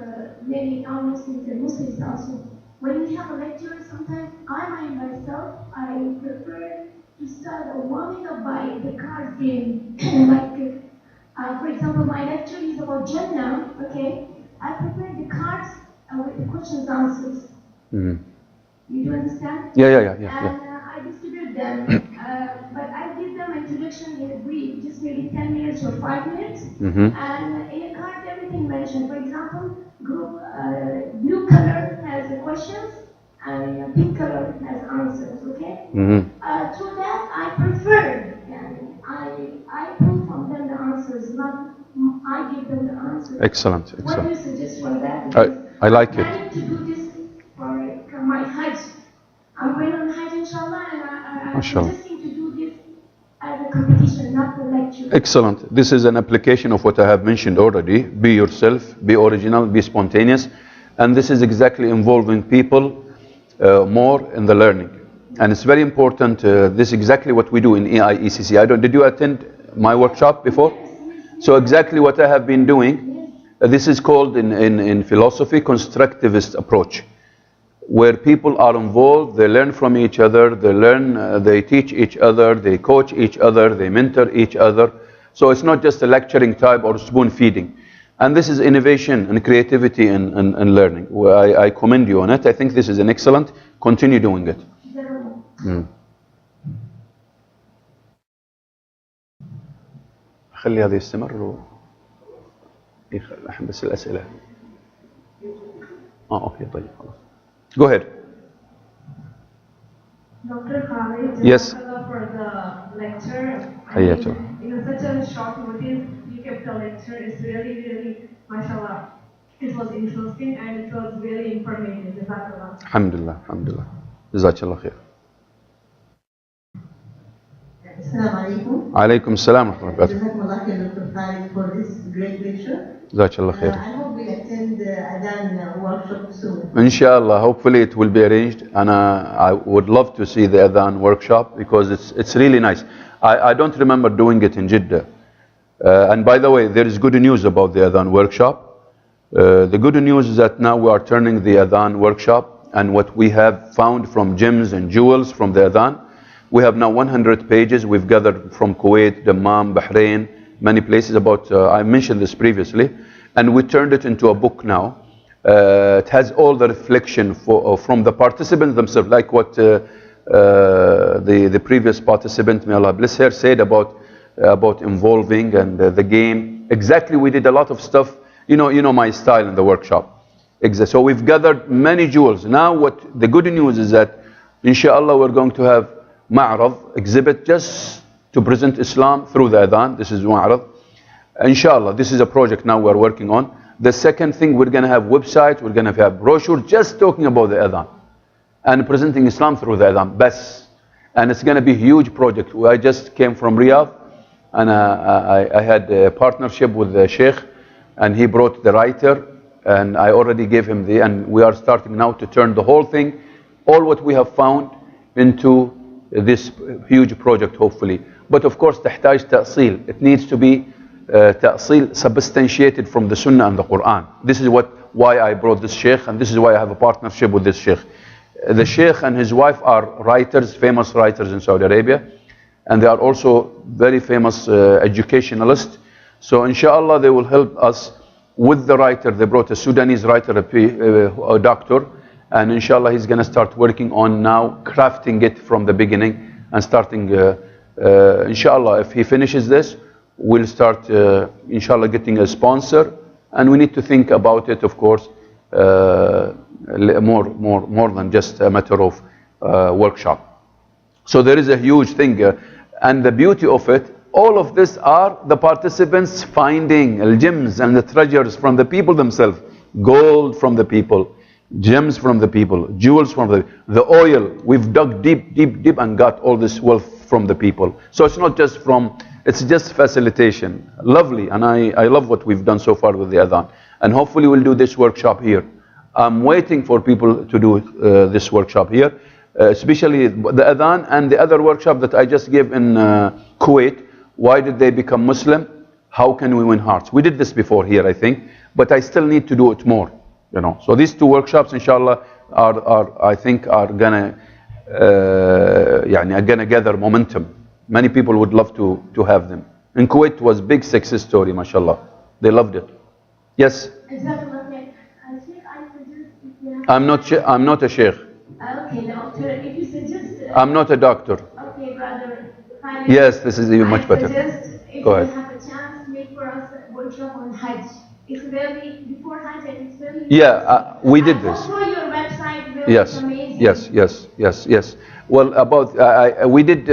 many non-Muslims and Muslims also. When we have a lecture, sometimes I myself, I prefer to start warming up by the card game. For example, my lecture is about Jeddah, okay? I prepare the cards with the questions and answers. Mm-hmm. You do understand? Yeah. And I distribute them, but I give them introduction in a brief, just maybe 10 minutes or 5 minutes. Mm-hmm. And in a card, everything mentioned. For example, group blue color has the questions, and pink color has answers. Okay. Mm-hmm. Through that, I prefer, and I pull from them the answers, not I give them the answers. Excellent. What do you suggest for that? I like it. I'm planning to do this for my Hajj. I'm going on Hajj, inshallah, and I'm suggesting to do this as a competition, not the lecture. Excellent. This is an application of what I have mentioned already. Be yourself, be original, be spontaneous. And this is exactly involving people more in the learning. And it's very important. This is exactly what we do in EIECC. Did you attend my workshop before? So exactly what I have been doing. This is called in philosophy constructivist approach, where people are involved, they learn from each other, they teach each other, they coach each other, they mentor each other. So it's not just a lecturing type or spoon feeding. And this is innovation and creativity and learning. I commend you on it. I think this is an excellent. Continue doing it. خلي هذا يستمر بس الأسئلة. اوكي طيب خلاص. Go ahead. Dr. Khalid, yes. For the lecture. In such a short notice, you kept the lecture. It's really, mashallah. It was interesting and it was really informative. Jazakallah. Alhamdulillah. Jazakallah khair. Assalamu alaikum. Alaikum assalam wa rahmatullahi Jazakumullah khair, Dr. Khalid, for this great lecture. Jazakallah khair. I hope we attend the Adhan workshop soon. Inshallah, hopefully it will be arranged, and I would love to see the Adhan workshop because it's really nice. I don't remember doing it in Jeddah. And by the way, there is good news about the Adhan workshop. The good news is that now we are turning the Adhan workshop, and what we have found from gems and jewels from the Adhan, we have now 100 pages. We've gathered from Kuwait, Dammam, Bahrain, many places about, I mentioned this previously, and we turned it into a book now. It has all the reflection from the participants themselves, like what the previous participant, may Allah bless her, said about involving and the game. Exactly, we did a lot of stuff. You know my style in the workshop. So we've gathered many jewels. Now what the good news is that, inshallah, we're going to have Ma'rad, exhibit just to present Islam through the Adhan. This is Ma'rad. Inshallah, this is a project now we're working on. The second thing, we're going to have websites, we're going to have brochures just talking about the Adhan and presenting Islam through the Adhan. Bas. And it's going to be a huge project. I just came from Riyadh, and I had a partnership with the Sheikh, and he brought the writer, and I already gave him and we are starting now to turn the whole thing, all what we have found, into this huge project, hopefully. But of course, تحتاج تأصيل. It needs to be تأصيل substantiated from the Sunnah and the Quran. This is why I brought this Sheikh, and this is why I have a partnership with this Sheikh. The Sheikh and his wife are writers, famous writers in Saudi Arabia, and they are also very famous educationalists. So inshallah, they will help us with the writer. They brought a Sudanese writer, a doctor, and inshallah he's going to start working on now crafting it from the beginning and starting, inshallah, if he finishes this, we'll start, inshallah, getting a sponsor, and we need to think about it, of course, more than just a matter of workshop. So there is a huge thing, and the beauty of it, all of this are the participants finding gems and the treasures from the people themselves, gold from the people, gems from the people, jewels from the oil. We've dug deep and got all this wealth from the people. So it's not just from It's just facilitation. Lovely, and I love what we've done so far with the adhan. And hopefully we'll do this workshop here. I'm waiting for people to do this workshop here, especially the adhan and the other workshop that I just gave in Kuwait. Why did they become Muslim? How can we win hearts? We did this before here, I think, but I still need to do it more. You know, so these two workshops, inshallah, I think are gonna gather momentum. Many people would love to have them. In Kuwait, it was big success story, mashallah. They loved it. Yes. I'm not a sheikh. Okay, doctor, if you suggest... I'm not a doctor. Okay, brother. Yes, this is even much better. If Go you ahead. have a chance, make for us a workshop on Hajj. It's very, before Hajj, and it's very... Yeah, we did this. Also your website, really, Yes, it's amazing. yes. Well, we did,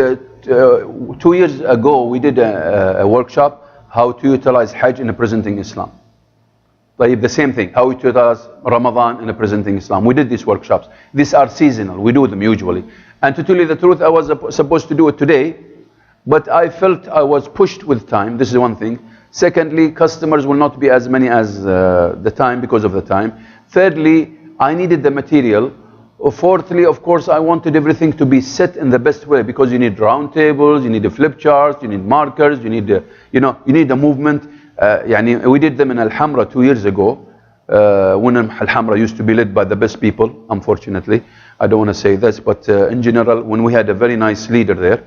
2 years ago, we did a workshop, how to utilize Hajj in presenting Islam. Like the same thing, how to utilize Ramadan in presenting Islam. We did these workshops. These are seasonal, we do them usually. And to tell you the truth, I was supposed to do it today, but I felt I was pushed with time. This is one thing. Secondly, customers will not be as many as the time because of the time. Thirdly, I needed the material. Fourthly, of course, I wanted everything to be set in the best way because you need round tables, you need a flip chart, you need markers, you need you need a movement. We did them in Al-Hamra 2 years ago when Al-Hamra used to be led by the best people, unfortunately. I don't want to say this, but in general, when we had a very nice leader there,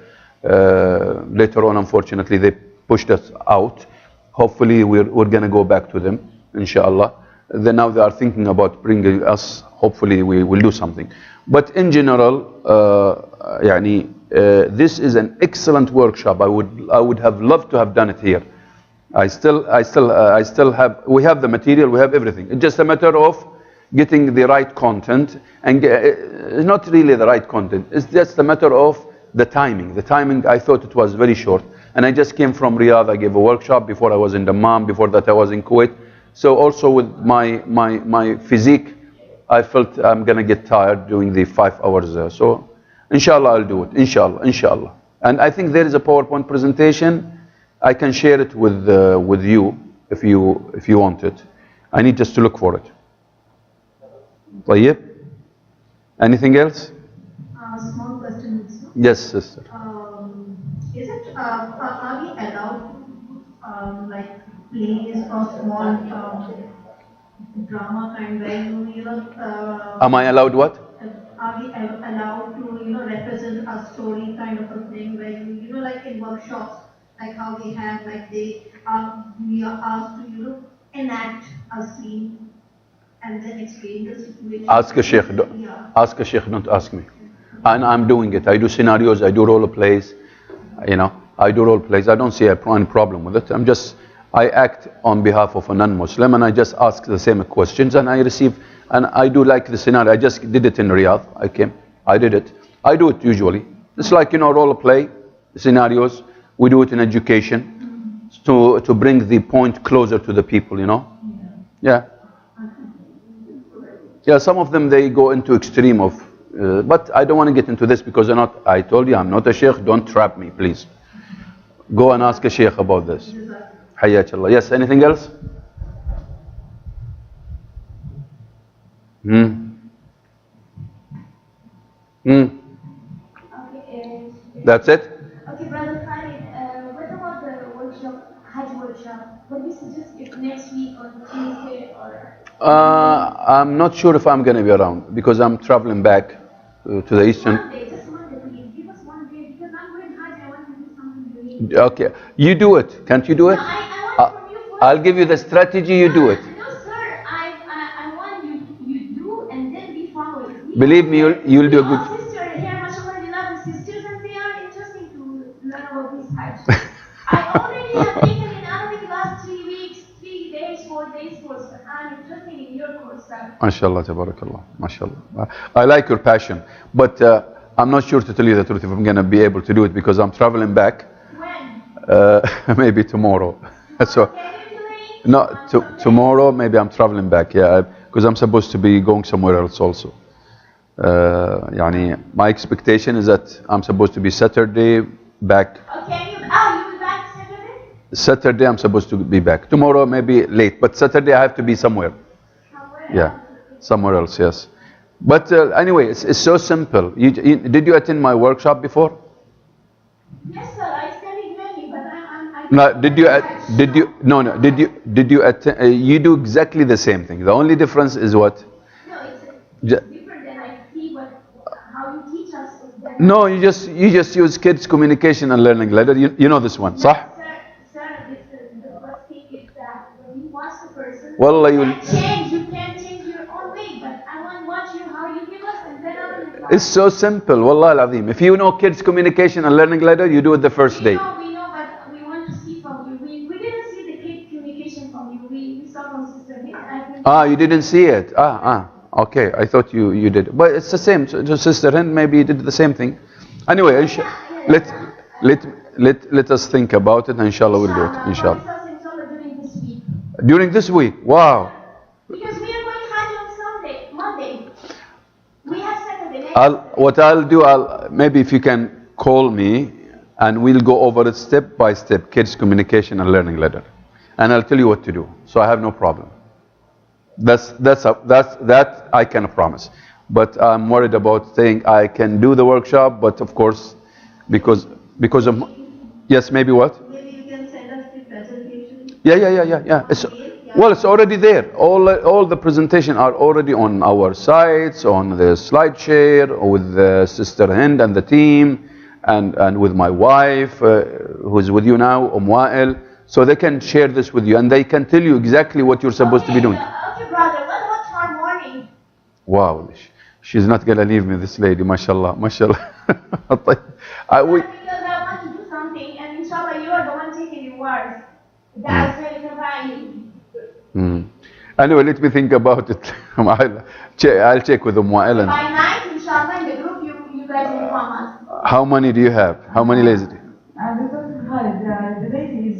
later on, unfortunately, they pushed us out. Hopefully, we're going to go back to them, inshallah. Then now they are thinking about bringing us. Hopefully, we will do something. But in general, this is an excellent workshop. I would have loved to have done it here. I still have. We have the material. We have everything. It's just a matter of getting the right content, and not really the right content. It's just a matter of the timing. The timing, I thought it was very short. And I just came from Riyadh. I gave a workshop. Before I was in Dammam. Before that I was in Kuwait. So also with my physique, I felt I'm going to get tired doing the 5 hours. So inshallah I'll do it. Inshallah. And I think there is a PowerPoint presentation. I can share it with you if you want it. I need just to look for it. طيب. Anything else? Small question. Yes, sister. Is it, are we allowed like plays or small drama kind where Am I allowed what? are we allowed to represent a story kind of a thing where like in workshops, like how we have like we are asked to enact a scene and then explain the situation. Ask a sheikh. Ask a sheikh. Don't ask me. And I'm doing it. I do scenarios. I do role plays. I do role plays. I don't see any problem with it. I act on behalf of a non-Muslim, and I just ask the same questions, and I receive, and I do like the scenario. I just did it in Riyadh. I did it. I do it usually. It's like role play scenarios. We do it in education to bring the point closer to the people. Yeah. Some of them they go into extreme of. But I don't want to get into this because I told you I'm not a sheikh. Don't trap me, please. Go and ask a sheikh about this. Hayyakallah. Yes, anything else? Okay, That's it? okay, brother Khalid, what about the workshop, Hajj workshop? What do you suggest if next week on Tuesday or... I'm not sure if I'm going to be around because I'm traveling back to the eastern. Just one day, please. Give us one day because I'm going Hajj. I want to do something really. Okay, you do it. Can't you do it? No, I want from you first. I'll give you the strategy. You do it. No, sir. I want you do and then we follow it. Believe me, you'll do a good. All sisters here, mashallah, we love the sisters and they are interesting to learn about this Hajj. I already have taken in Arabic last 3 weeks, 3 days, 4 days course. I'm interested in your course, sir. MashaAllah, tabarakallah, mashallah. I like your passion, but I'm not sure to tell you the truth if I'm going to be able to do it because I'm traveling back. When? Maybe tomorrow. So, No, tomorrow maybe I'm traveling back, because I'm supposed to be going somewhere else also. My expectation is that I'm supposed to be Saturday back. Okay, you will be back Saturday I'm supposed to be back. Tomorrow maybe late, but Saturday I have to be somewhere. Yeah, somewhere else, yes. But anyway, it's so simple. Did you attend my workshop before? Yes, sir. I studied many, but I No, did you attend? You do exactly the same thing. The only difference is what? No, it's Ju- different than I see how you teach us. No, you just use kids communication and learning letter. You know this one, صح? Sir, the first thing is that when you watch the person, Wallah, you you'll. can change your own way, but I want to watch you how you give us, and then I will reply. It's so simple, Wallah al-Azim. If you know kids communication and learning letter, you do it the first day. We know, but we want to see from you. We didn't see the kid communication from you. We saw from Sister Hind. You didn't see it. Okay. I thought you did. But it's the same. So Sister Hind maybe did the same thing. Anyway, let us think about it. Inshallah, we'll do it. Inshallah. During this week. During this week. Wow. Because we are going Hajj on Sunday, Monday. We have Saturday next. What I'll do, maybe if you can call me, and we'll go over it step by step. Kids communication and learning letter, and I'll tell you what to do. So I have no problem. That I can promise. But I'm worried about saying I can do the workshop, but of course, because of yes, maybe what? Maybe you can send us the presentation. Yeah. It's already there. All the presentation are already on our sites, on the SlideShare, with Sister Hind and the team, and with my wife, who's with you now, Wa'il. So they can share this with you, and they can tell you exactly what you're supposed to be doing. Okay, brother. What about tomorrow morning? Wow, she's not gonna leave me, this lady, mashallah. Because I want to do something, and inshallah you are the one taking the words. That's very surprising. Anyway, let me think about it. I'll check with Wa'il. By night, inshallah, in the group, you guys inform us. How many do you have? How many ladies? Dr. Khalid, the lady is,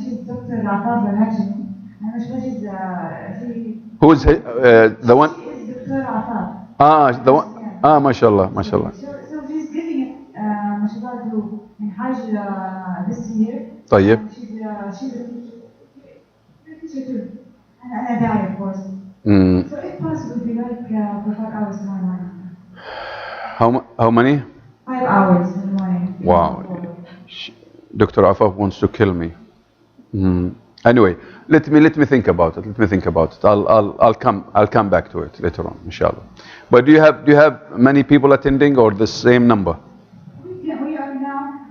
she's Dr. Ataf actually. Who's the one? She is Dr. Ataf. The one. Mashallah. So she's giving it, mashallah, to in Hajj this year. طيب. She's a teacher too. And a guy, of course. So if possible, be like for 5 hours in the morning. How many? 5 hours in the morning. Wow. Dr. Afaf wants to kill me. Anyway, let me think about it. I'll come back to it later on, inshallah. But do you have many people attending, or the same number? We are now.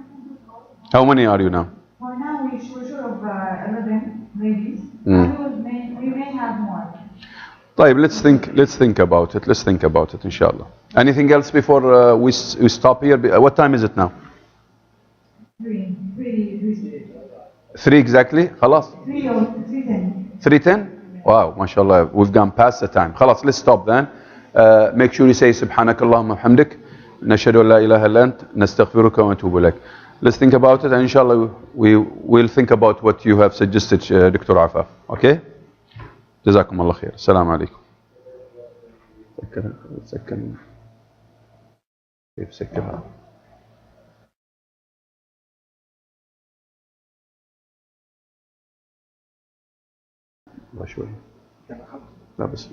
How many are you now? For now, we're sure of 11 ladies. We may have more. طيب, let's think about it, inshallah. Anything else before we stop here? What time is it now? 3. 3 exactly. خلاص. 3:10. 3:10. Wow, mashallah, we've gone past the time. خلاص, let's stop then. Make sure you say سبحانك اللهم وبحمدك نشهد أن لا إله إلا أنت نستغفرك ونتوب إليك. Let's think about it, and inshallah we will think about what you have suggested, Dr. Afaf. Okay? جزاكم الله خير. السلام عليكم. سكر كيف سكرها؟ شوي. لا بس